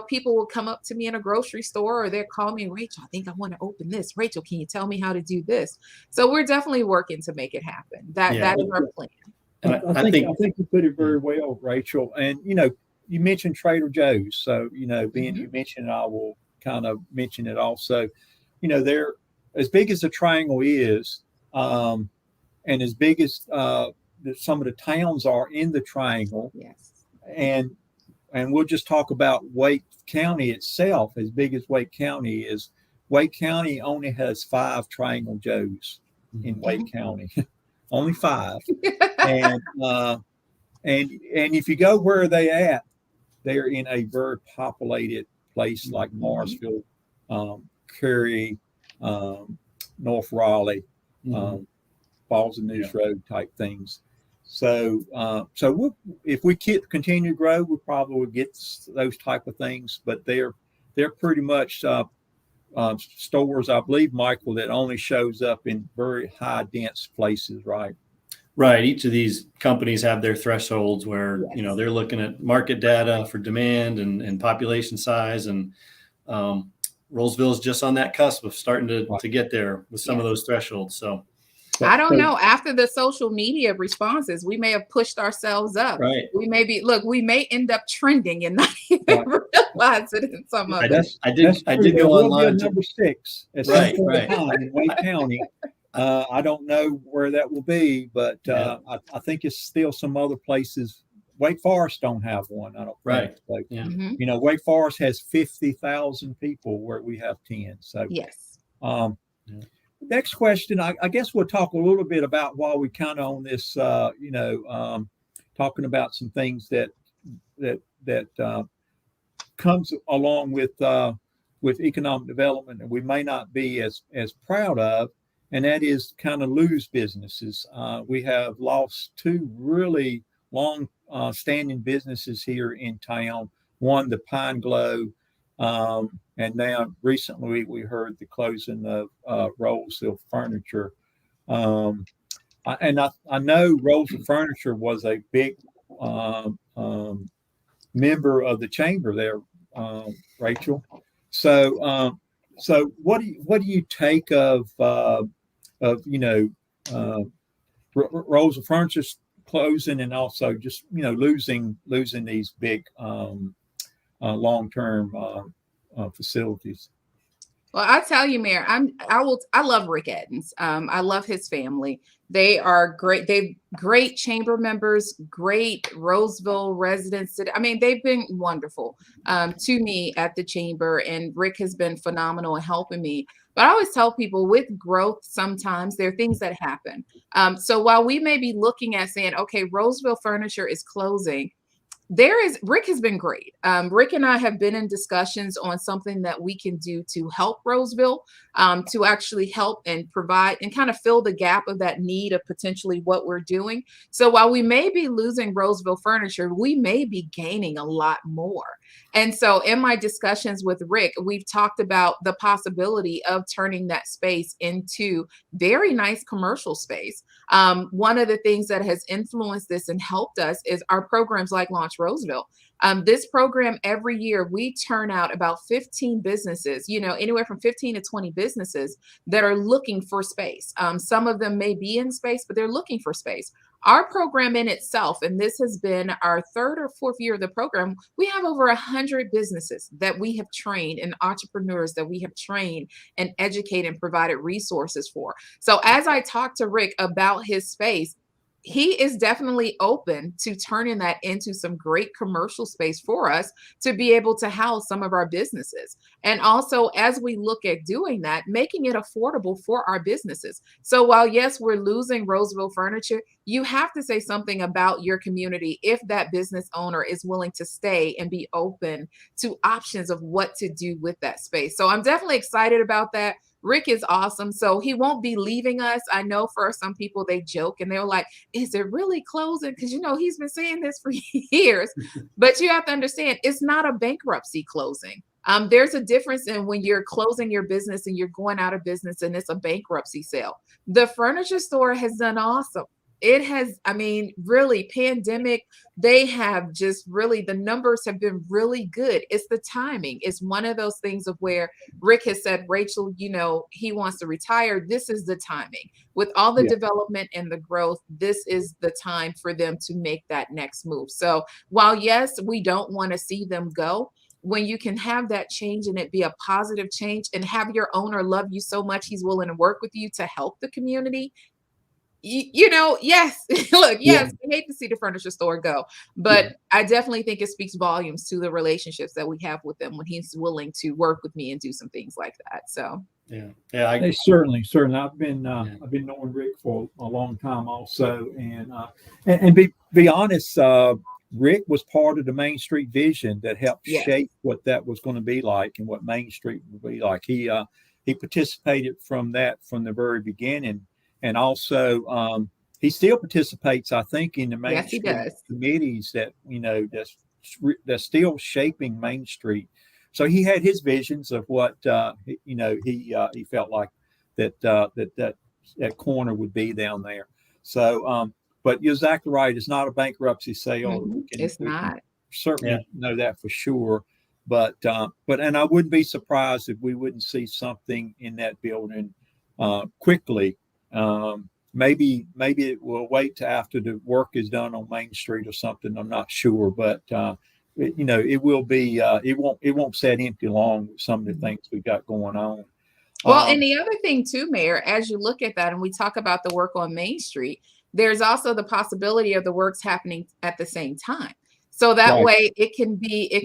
people will come up to me in a grocery store, or they'll call me, Rachel, I think I want to open this. Rachel, can you tell me how to do this? So we're definitely working to make it happen. That is our plan. I think you put it very well, Rachel. And, you mentioned Trader Joe's. So, being you mentioned it, I will kind of mention it also. They're as big as the triangle is, and as big as some of the towns are in the triangle. Yes. And we'll just talk about Wake County itself. As big as Wake County is, Wake County only has 5 Triangle Joes in Wake County. Only 5. And if you go where they at, they're in a very populated place like Morrisville, Cary, North Raleigh, Falls and News Road type things. So if we continue to grow, we probably will get those type of things. But they're pretty much stores, I believe, Michael, that only shows up in very high dense places, right? Right. Each of these companies have their thresholds where, they're looking at market data for demand and population size. And Rolesville is just on that cusp of starting to get there with some of those thresholds. So I don't know. After the social media responses, we may have pushed ourselves up. Right. We may end up trending and not even realize it in some of it. I did go online. Number 6 at right in Wake County. I don't know where that will be, but I think it's still some other places. Wake Forest don't have one. I don't think. So, Yeah. Wake Forest has 50,000 people where we have 10. So yes. Next question. I guess we'll talk a little bit about while we kind of on this. Talking about some things that comes along with economic development, and we may not be as proud of. And that is kind of lose businesses. We have lost 2 really long standing businesses here in town. One, the Pine Glow, and now recently we heard the closing of Rolesville Furniture. And I know Rolesville Furniture was a big member of the chamber there, Rachel. So what do you take of Rolesville Furniture's closing, and also just losing these big long-term facilities. Well, I tell you, Mayor, I love Rick Eddins. I love his family. They are great. They've great chamber members, great Rolesville residents. I mean, they've been wonderful to me at the chamber, and Rick has been phenomenal in helping me. But I always tell people with growth, sometimes there are things that happen. So while we may be looking at saying, okay, Rolesville Furniture is closing, Rick has been great. Rick and I have been in discussions on something that we can do to help Rolesville, to actually help and provide and kind of fill the gap of that need of potentially what we're doing. So while we may be losing Rolesville Furniture, we may be gaining a lot more. And so in my discussions with Rick, we've talked about the possibility of turning that space into very nice commercial space. One of the things that has influenced this and helped us is our programs like Launch Rolesville. This program, every year, we turn out about 15 businesses, anywhere from 15 to 20 businesses that are looking for space. Some of them may be in space, but they're looking for space. Our program in itself, and this has been our third or fourth year of the program, we have over 100 businesses that we have trained and entrepreneurs that we have trained and educated and provided resources for. So as I talked to Rick about his space, he is definitely open to turning that into some great commercial space for us to be able to house some of our businesses. And also, as we look at doing that, making it affordable for our businesses. So while, yes, we're losing Rolesville Furniture, you have to say something about your community if that business owner is willing to stay and be open to options of what to do with that space. So I'm definitely excited about that. Rick is awesome. So he won't be leaving us. I know for some people, they joke and they're like, is it really closing? Because, he's been saying this for years. But you have to understand, it's not a bankruptcy closing. There's a difference in when you're closing your business and you're going out of business and it's a bankruptcy sale. The furniture store has done awesome. It has, really pandemic, they have just really, the numbers have been really good. It's the timing. It's one of those things of where Rick has said, Rachel, he wants to retire. This is the timing. With all the development and the growth, this is the time for them to make that next move. So while, yes, we don't want to see them go, when you can have that change and it be a positive change and have your owner love you so much, he's willing to work with you to help the community. Yes, look, yes, we hate to see the furniture store go, but I definitely think it speaks volumes to the relationships that we have with them when he's willing to work with me and do some things like that. So They certainly. I've been knowing Rick for a long time also, and be honest, Rick was part of the Main Street vision that helped shape what that was going to be like and what Main Street would be like. He participated from the very beginning. And also, he still participates, I think, in the Main Street committees that that's still shaping Main Street. So he had his visions of what he felt like that corner would be down there. So, but you're exactly right. It's not a bankruptcy sale. It's not. Certainly know that for sure. But and I wouldn't be surprised if we wouldn't see something in that building quickly. Maybe it will wait till after the work is done on Main Street or something. I'm not sure, but it will be. It won't sit empty long with some of the things we got going on. Well, and the other thing too, Mayor, as you look at that, and we talk about the work on Main Street, there's also the possibility of the works happening at the same time. So that way it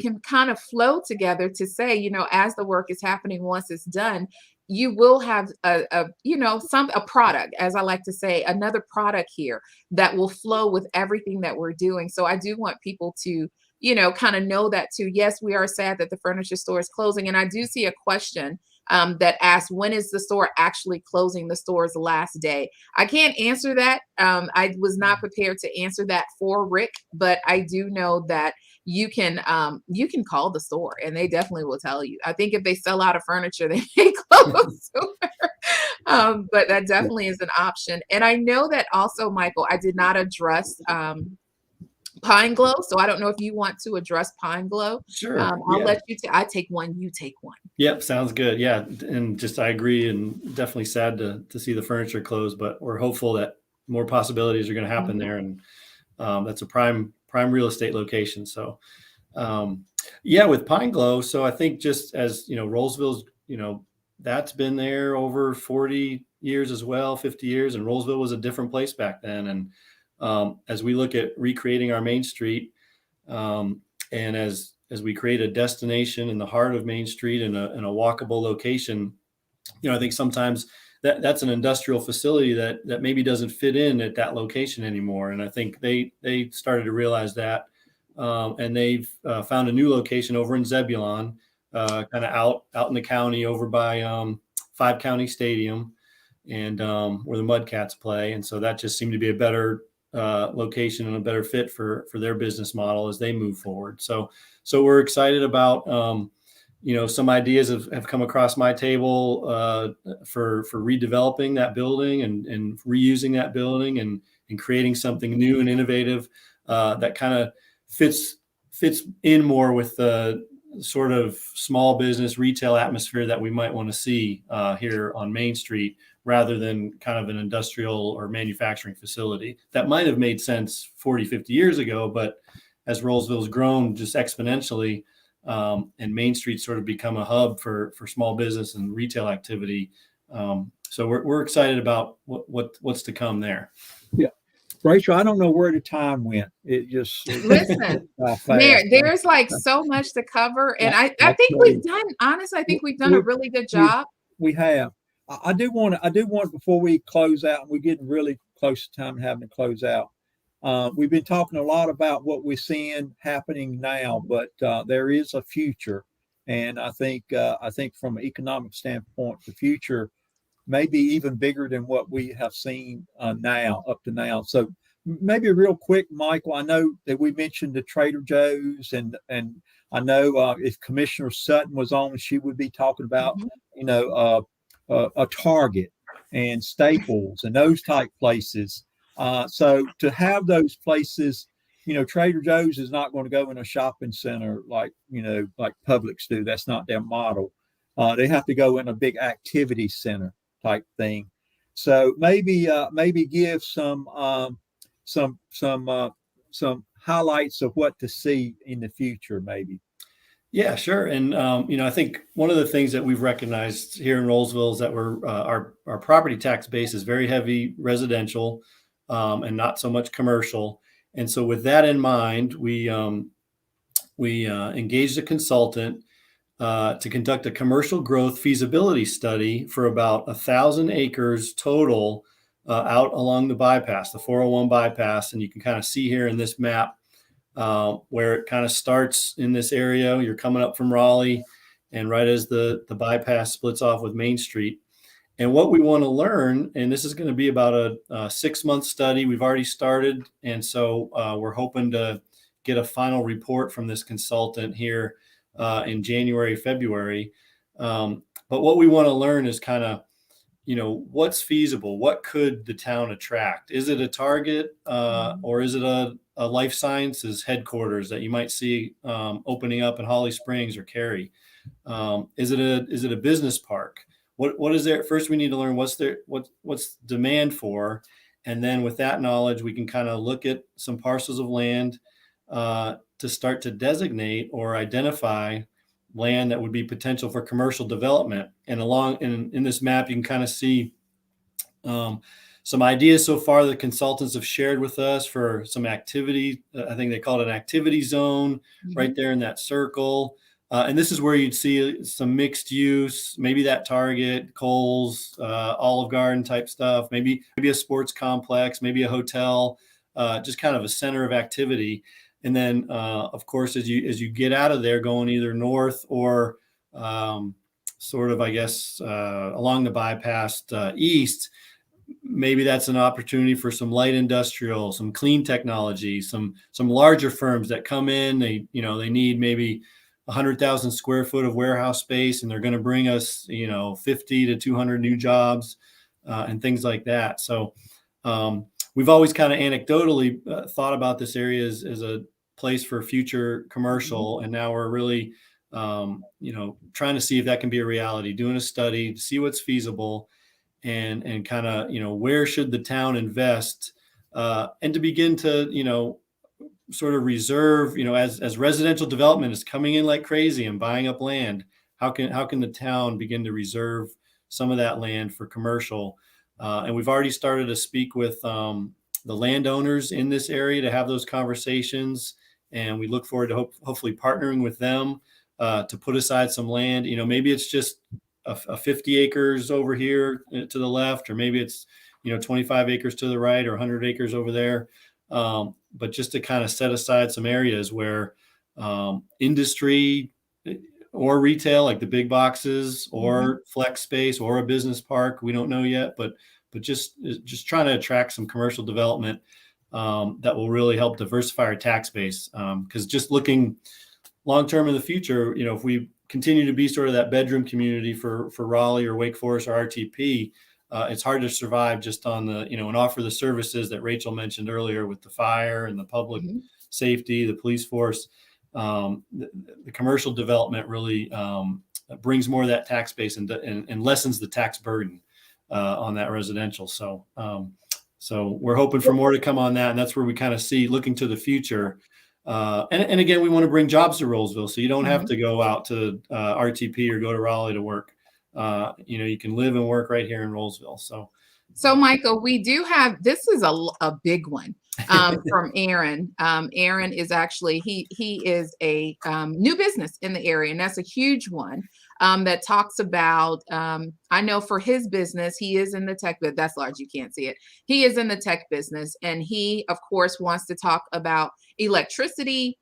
can kind of flow together to say, as the work is happening, once it's done, you will have a product, as I like to say, another product here that will flow with everything that we're doing. So I do want people to, kind of know that too. Yes, we are sad that the furniture store is closing. And I do see a question that asks, when is the store actually closing, the store's last day? I can't answer that. I was not prepared to answer that for Rick, but I do know that you can call the store and they definitely will tell you. I think if they sell out of furniture, they may close sooner. But that definitely is an option. And I know that also, Michael, I did not address Pine Glow. So I don't know if you want to address Pine Glow. Sure. I'll let you I take one, you take one. Yep. Sounds good. Yeah. And I agree, and definitely sad to see the furniture close, but we're hopeful that more possibilities are going to happen there. And that's a prime real estate location. So Yeah, with Pine Glow. So I think just as, Rolesville's, that's been there over 40 years as well, 50 years. And Rolesville was a different place back then. And as we look at recreating our Main Street, um, and as we create a destination in the heart of Main Street in a walkable location, I think sometimes that's an industrial facility that maybe doesn't fit in at that location anymore. And I think they started to realize that, and they've found a new location over in Zebulon, kind of out in the county over by Five County Stadium, and where the Mudcats play. And so that just seemed to be a better location and a better fit for their business model as they move forward. So we're excited about. Some ideas have come across my table for redeveloping that building and reusing that building and creating something new and innovative that kind of fits in more with the sort of small business retail atmosphere that we might want to see here on Main Street, rather than kind of an industrial or manufacturing facility. That might have made sense 40, 50 years ago, but as Rolesville's grown just exponentially, and Main Street sort of become a hub for small business and retail activity. So we're excited about what's to come there. Yeah. Rachel, I don't know where the time went. Listen, there's like so much to cover. And I think we've done, honestly, I think we've done a really good job. We have. I do want before we close out, and we're getting really close to time having to close out. We've been talking a lot about what we're seeing happening now, but there is a future, and I think from an economic standpoint, the future may be even bigger than what we have seen up to now. So maybe real quick, Michael, I know that we mentioned the Trader Joe's, and I know if Commissioner Sutton was on, she would be talking about a Target and Staples and those type places. So to have those places, Trader Joe's is not going to go in a shopping center like Publix do. That's not their model. They have to go in a big activity center type thing. So maybe give some highlights of what to see in the future, maybe. Yeah, sure. And, I think one of the things that we've recognized here in Rolesville is that our property tax base is very heavy residential, and not so much commercial. And so with that in mind, we engaged a consultant to conduct a commercial growth feasibility study for about 1,000 acres total out along the bypass, the 401 bypass. And you can kind of see here in this map where it kind of starts in this area. You're coming up from Raleigh, and right as the bypass splits off with Main Street. And what we want to learn, and this is going to be about a 6-month study. We've already started. And so we're hoping to get a final report from this consultant here in January, February. But what we want to learn is kind of, what's feasible? What could the town attract? Is it a Target or is it a life sciences headquarters that you might see opening up in Holly Springs or Cary? Is it a business park? What is there? First, we need to learn what's demand for, and then with that knowledge, we can kind of look at some parcels of land to start to designate or identify land that would be potential for commercial development. And in this map, you can kind of see some ideas so far the consultants have shared with us for some activity. I think they call it an activity zone right there in that circle. And this is where you'd see some mixed use, maybe that Target, Kohl's, Olive Garden type stuff, maybe a sports complex, maybe a hotel, just kind of a center of activity. And then, of course, as you get out of there, going either north or sort of, I guess, along the bypass east, maybe that's an opportunity for some light industrial, some clean technology, some larger firms that come in. They need maybe 100,000 square foot of warehouse space, and they're going to bring us, 50 to 200 new jobs and things like that. So we've always kind of anecdotally thought about this area as a place for future commercial. And now we're really, trying to see if that can be a reality, doing a study to see what's feasible and kind of, where should the town invest and to begin to, sort of reserve, as residential development is coming in like crazy and buying up land, how can the town begin to reserve some of that land for commercial? And we've already started to speak with the landowners in this area to have those conversations. And we look forward to hopefully partnering with them to put aside some land. Maybe it's just a 50 acres over here to the left, or maybe it's 25 acres to the right, or 100 acres over there. But just to kind of set aside some areas where industry or retail, like the big boxes, or flex space, or a business park, we don't know yet, but just trying to attract some commercial development that will really help diversify our tax base. Because just looking long term in the future, if we continue to be sort of that bedroom community for Raleigh or Wake Forest or RTP, it's hard to survive just on the, and offer the services that Rachel mentioned earlier with the fire and the public safety, the police force. The commercial development really brings more of that tax base and lessens the tax burden on that residential. So we're hoping for more to come on that. And that's where we kind of see looking to the future. And again, we want to bring jobs to Rolesville. So you don't have to go out to RTP or go to Raleigh to work. You can live and work right here in Rolesville. So Michael, we do have, this is a big one from Aaron. Aaron is actually, he is a new business in the area, and that's a huge one that talks about, I know for his business, he is in the tech, but that's large, you can't see it. He is in the tech business, and he, of course, wants to talk about electricity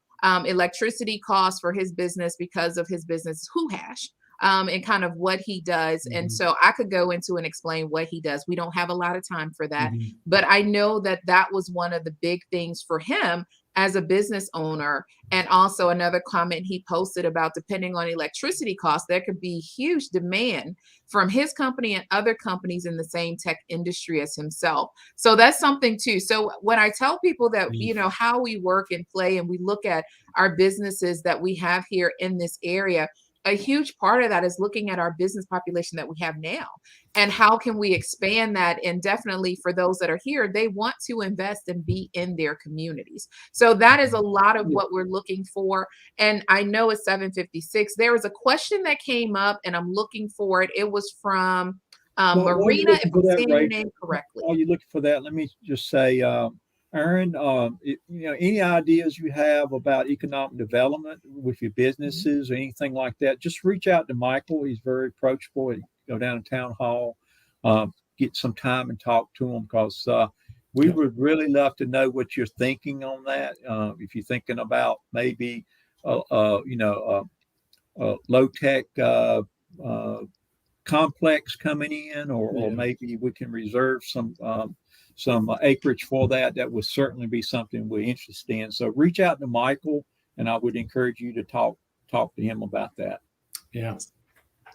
costs for his business because of his business, Who Hash. And kind of what he does. And so I could go into and explain what he does. We don't have a lot of time for that, but I know that was one of the big things for him as a business owner. And also another comment he posted about, depending on electricity costs, there could be huge demand from his company and other companies in the same tech industry as himself. So that's something too. So when I tell people that, how we work and play, and we look at our businesses that we have here in this area, a huge part of that is looking at our business population that we have now and how can we expand that. And definitely for those that are here, they want to invest and be in their communities. So that is a lot of what we're looking for. And I know it's 7:56. There was a question that came up and I'm looking for it. It was from Marina, if I'm saying your name correctly. While you're looking for that, let me just say, Aaron, any ideas you have about economic development with your businesses or anything like that, just reach out to Michael. He's very approachable. Go down to town hall, get some time and talk to him, because we would really love to know what you're thinking on that. If you're thinking about maybe, low tech complex coming in, or maybe we can reserve some acreage for that. That would certainly be something we're interested in. So reach out to Michael, and I would encourage you to talk to him about that. Yeah.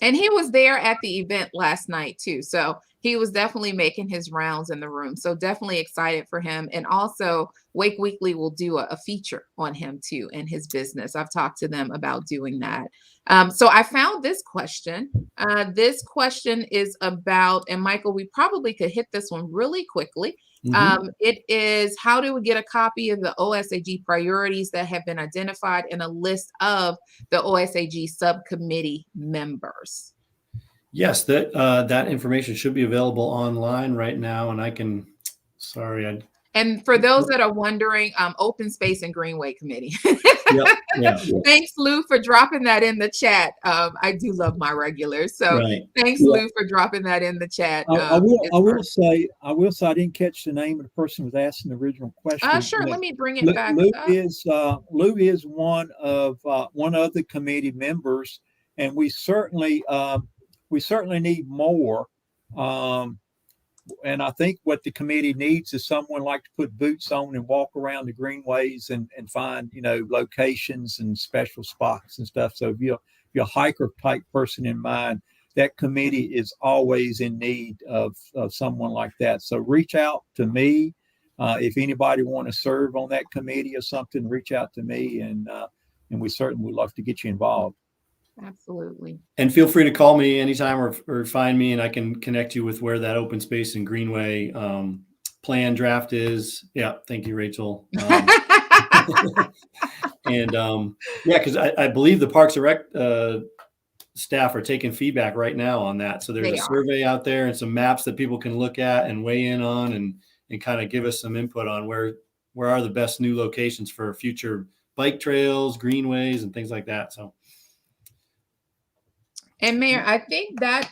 And he was there at the event last night too. So he was definitely making his rounds in the room. So definitely excited for him. And also Wake Weekly will do a feature on him too and his business. I've talked to them about doing that. So I found this question. This question is about, and Michael, we probably could hit this one really quickly. It is, how do we get a copy of the OSAG priorities that have been identified in a list of the OSAG subcommittee members? Yes, that information should be available online right now, and I can. And for those that are wondering, Open Space and Greenway Committee. Yeah. Thanks, Lou, for dropping that in the chat. I do love my regulars, so thanks, Lou, for dropping that in the chat. I will say I didn't catch the name of the person who was asking the original question. Sure, let me bring it back. Lou is one of the committee members, and we certainly need more. And I think what the committee needs is someone like to put boots on and walk around the greenways and find, locations and special spots and stuff. So if you're a hiker type person in mind, that committee is always in need of someone like that. So reach out to me. If anybody want to serve on that committee or something, reach out to me, and we certainly would love to get you involved. Absolutely. And feel free to call me anytime or find me, and I can connect you with where that Open Space and Greenway plan draft is. Yeah. Thank you, Rachel. And yeah, because I believe the Parks and Rec staff are taking feedback right now on that. So there's They a are. survey out there and some maps that people can look at and weigh in on, and kind of give us some input on where are the best new locations for future bike trails, greenways, and things like that. So. And Mayor, I think that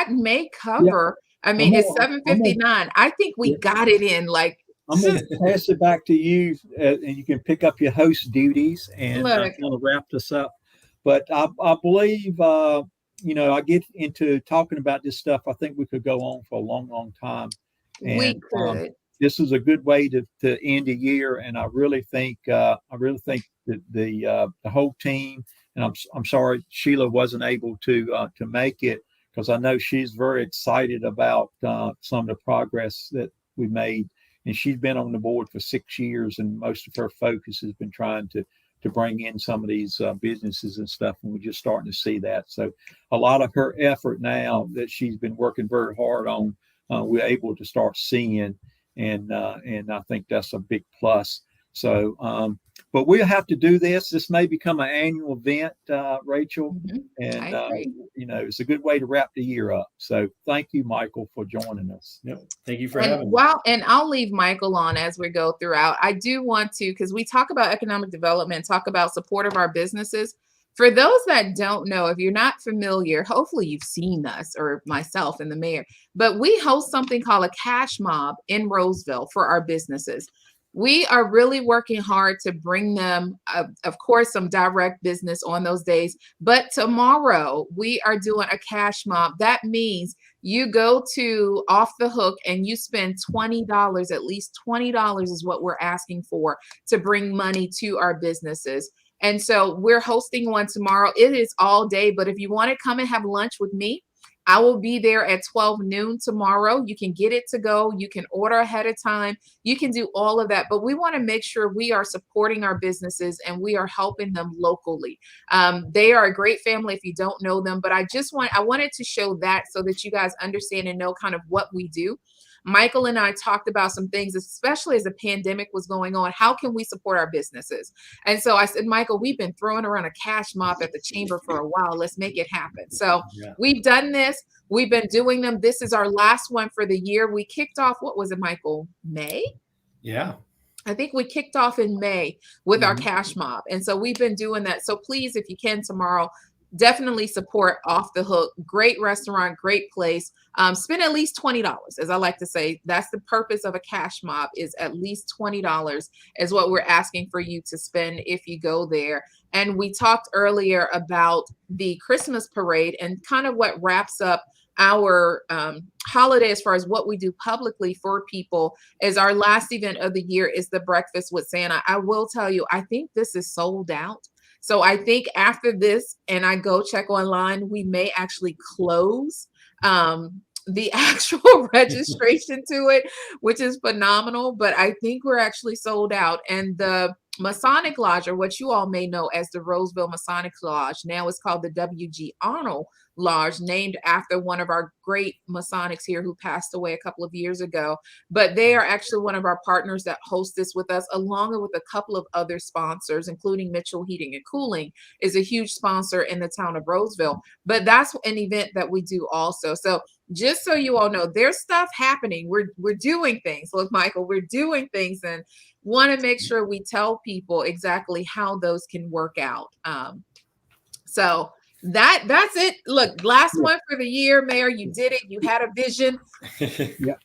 may Yeah, cover. I mean, I'm it's gonna, I'm gonna, 7:59. I think we got it in like I'm gonna pass it back to you, and you can pick up your host duties and look. kind of wrap this up. But I believe, I get into talking about this stuff. I think we could go on for a long, long time, We and could. this is a good way to end a year. And I really think that the whole team. And I'm sorry Sheilah wasn't able to make it, because I know she's very excited about some of the progress that we made. And she's been on the board for 6 years, and most of her focus has been trying to bring in some of these businesses and stuff. And we're just starting to see that. So a lot of her effort now that she's been working very hard on, we're able to start seeing, and I think that's a big plus. So, but we'll have to do this. This may become an annual event, Rachel, and I agree. it's a good way to wrap the year up. So, thank you, Michael, for joining us. Yep. Thank you for having me. And I'll leave Michael on as we go throughout. I do want to, because we talk about economic development, talk about support of our businesses. For those that don't know, if you're not familiar, hopefully you've seen us or myself and the mayor, but we host something called a cash mob in Rolesville for our businesses. We are really working hard to bring them, of course, some direct business on those days. But tomorrow we are doing a cash mob. That means you go to Off the Hook and you spend $20, at least $20 is what we're asking for to bring money to our businesses. And so we're hosting one tomorrow. It is all day, but if you want to come and have lunch with me, I will be there at 12 noon tomorrow. You can get it to go. You can order ahead of time. You can do all of that. But we want to make sure we are supporting our businesses and we are helping them locally. They are a great family if you don't know them. But I wanted to show that so that you guys understand and know kind of what we do. Michael and I talked about some things, especially as the pandemic was going on. How can we support our businesses? And so I said, Michael, we've been throwing around a cash mop at the chamber for a while. Let's make it happen. So we've done this. We've been doing them. This is our last one for the year. We kicked off, what was it, Michael? May? Yeah. I think we kicked off in May with our cash mob. And so we've been doing that. So please, if you can tomorrow, definitely support Off the Hook. Great restaurant, great place. Spend at least $20, as I like to say. That's the purpose of a cash mob, is at least $20 is what we're asking for you to spend if you go there. And we talked earlier about the Christmas parade, and kind of what wraps up our holiday as far as what we do publicly for people is our last event of the year is the Breakfast with Santa. I will tell you, I think this is sold out. So I think after this, and I go check online, we may actually close the actual registration to it, which is phenomenal. But I think we're actually sold out. And the Masonic Lodge, or what you all may know as the Rolesville Masonic Lodge, now is called the W.G. Arnold Lodge, named after one of our great Masonics here who passed away a couple of years ago. But they are actually one of our partners that host this with us, along with a couple of other sponsors, including Mitchell Heating and Cooling is a huge sponsor in the town of Rolesville. But that's an event that we do also. So just so you all know, there's stuff happening. We're doing things. Look, Michael, we're doing things, and want to make sure we tell people exactly how those can work out. So that's it. Look, last one for the year, Mayor. You did it. You had a vision. Yeah.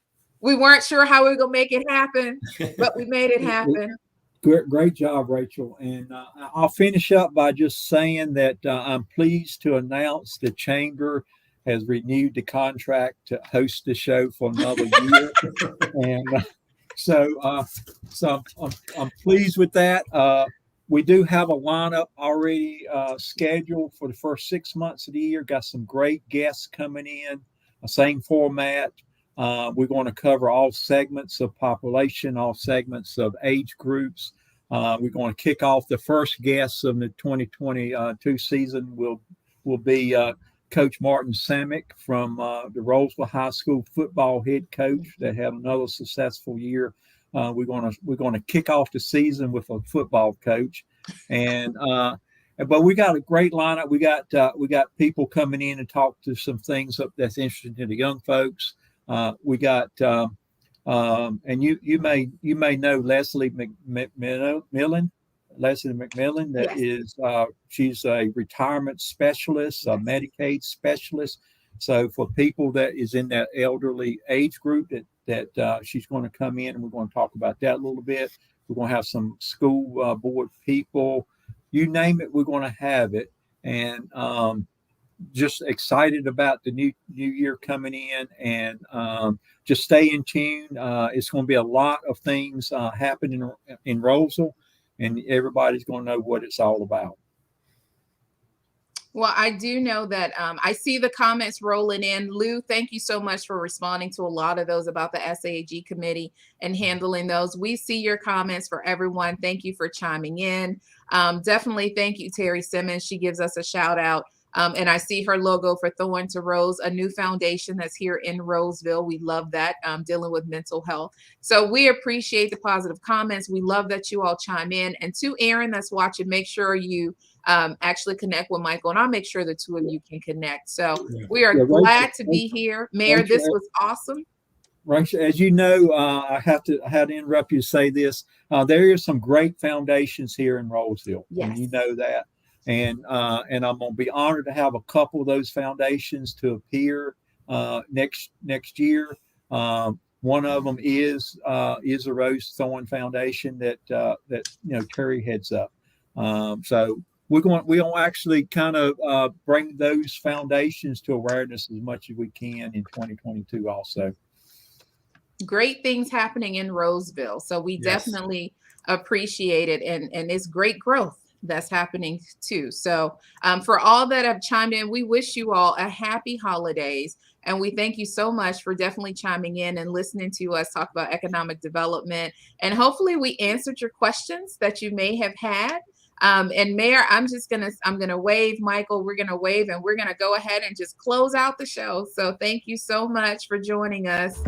We weren't sure how we were gonna make it happen, but we made it happen. Great job, Rachel. And I'll finish up by just saying that I'm pleased to announce the Chamber has renewed the contract to host the show for another year. And so I'm pleased with that. We do have a lineup already scheduled for the first 6 months of the year. Got some great guests coming in, same format. We're going to cover all segments of population, all segments of age groups. We're going to kick off the first guests of the 2022 season will be Coach Martin Samick from the Rolesville High School football head coach that had another successful year We're gonna kick off the season with a football coach, and but we got a great lineup. We got people coming in and talk to some things that's interesting to the young folks. We got and you may know Leslie McMillan. Leslie McMillan, that is, she's a retirement specialist, a Medicaid specialist. So for people that is in that elderly age group, that she's going to come in, and we're going to talk about that a little bit. We're going to have some school board people, you name it, we're going to have it. And just excited about the new year coming in, and just stay in tune. It's going to be a lot of things happening in Rolesville, and everybody's going to know what it's all about. Well, I do know that I see the comments rolling in. Lou, thank you so much for responding to a lot of those about the SAAG committee and handling those. We see your comments for everyone. Thank you for chiming in. Definitely thank you, Terry Simmons. She gives us a shout out. And I see her logo for Thorn to Rose, a new foundation that's here in Rolesville. We love that, dealing with mental health. So we appreciate the positive comments. We love that you all chime in. And to Aaron that's watching, make sure you actually connect with Michael, and I'll make sure the two of you can connect. So we are glad to be here. Mayor, this was awesome. Rachel, as you know, I had to interrupt you to say this. There are some great foundations here in Rolesville, and you know that. And I'm going to be honored to have a couple of those foundations to appear next year. One of them is a Rose Thorn Foundation that Terry heads up. So we're going to actually kind of bring those foundations to awareness as much as we can in 2022 also. Great things happening in Rolesville. So we definitely appreciate it, and it's great growth that's happening too. So for all that have chimed in, we wish you all a happy holidays, and we thank you so much for definitely chiming in and listening to us talk about economic development. And hopefully we answered your questions that you may have had. And Mayor, I'm gonna wave. Michael, we're gonna wave, and we're gonna go ahead and just close out the show. So thank you so much for joining us.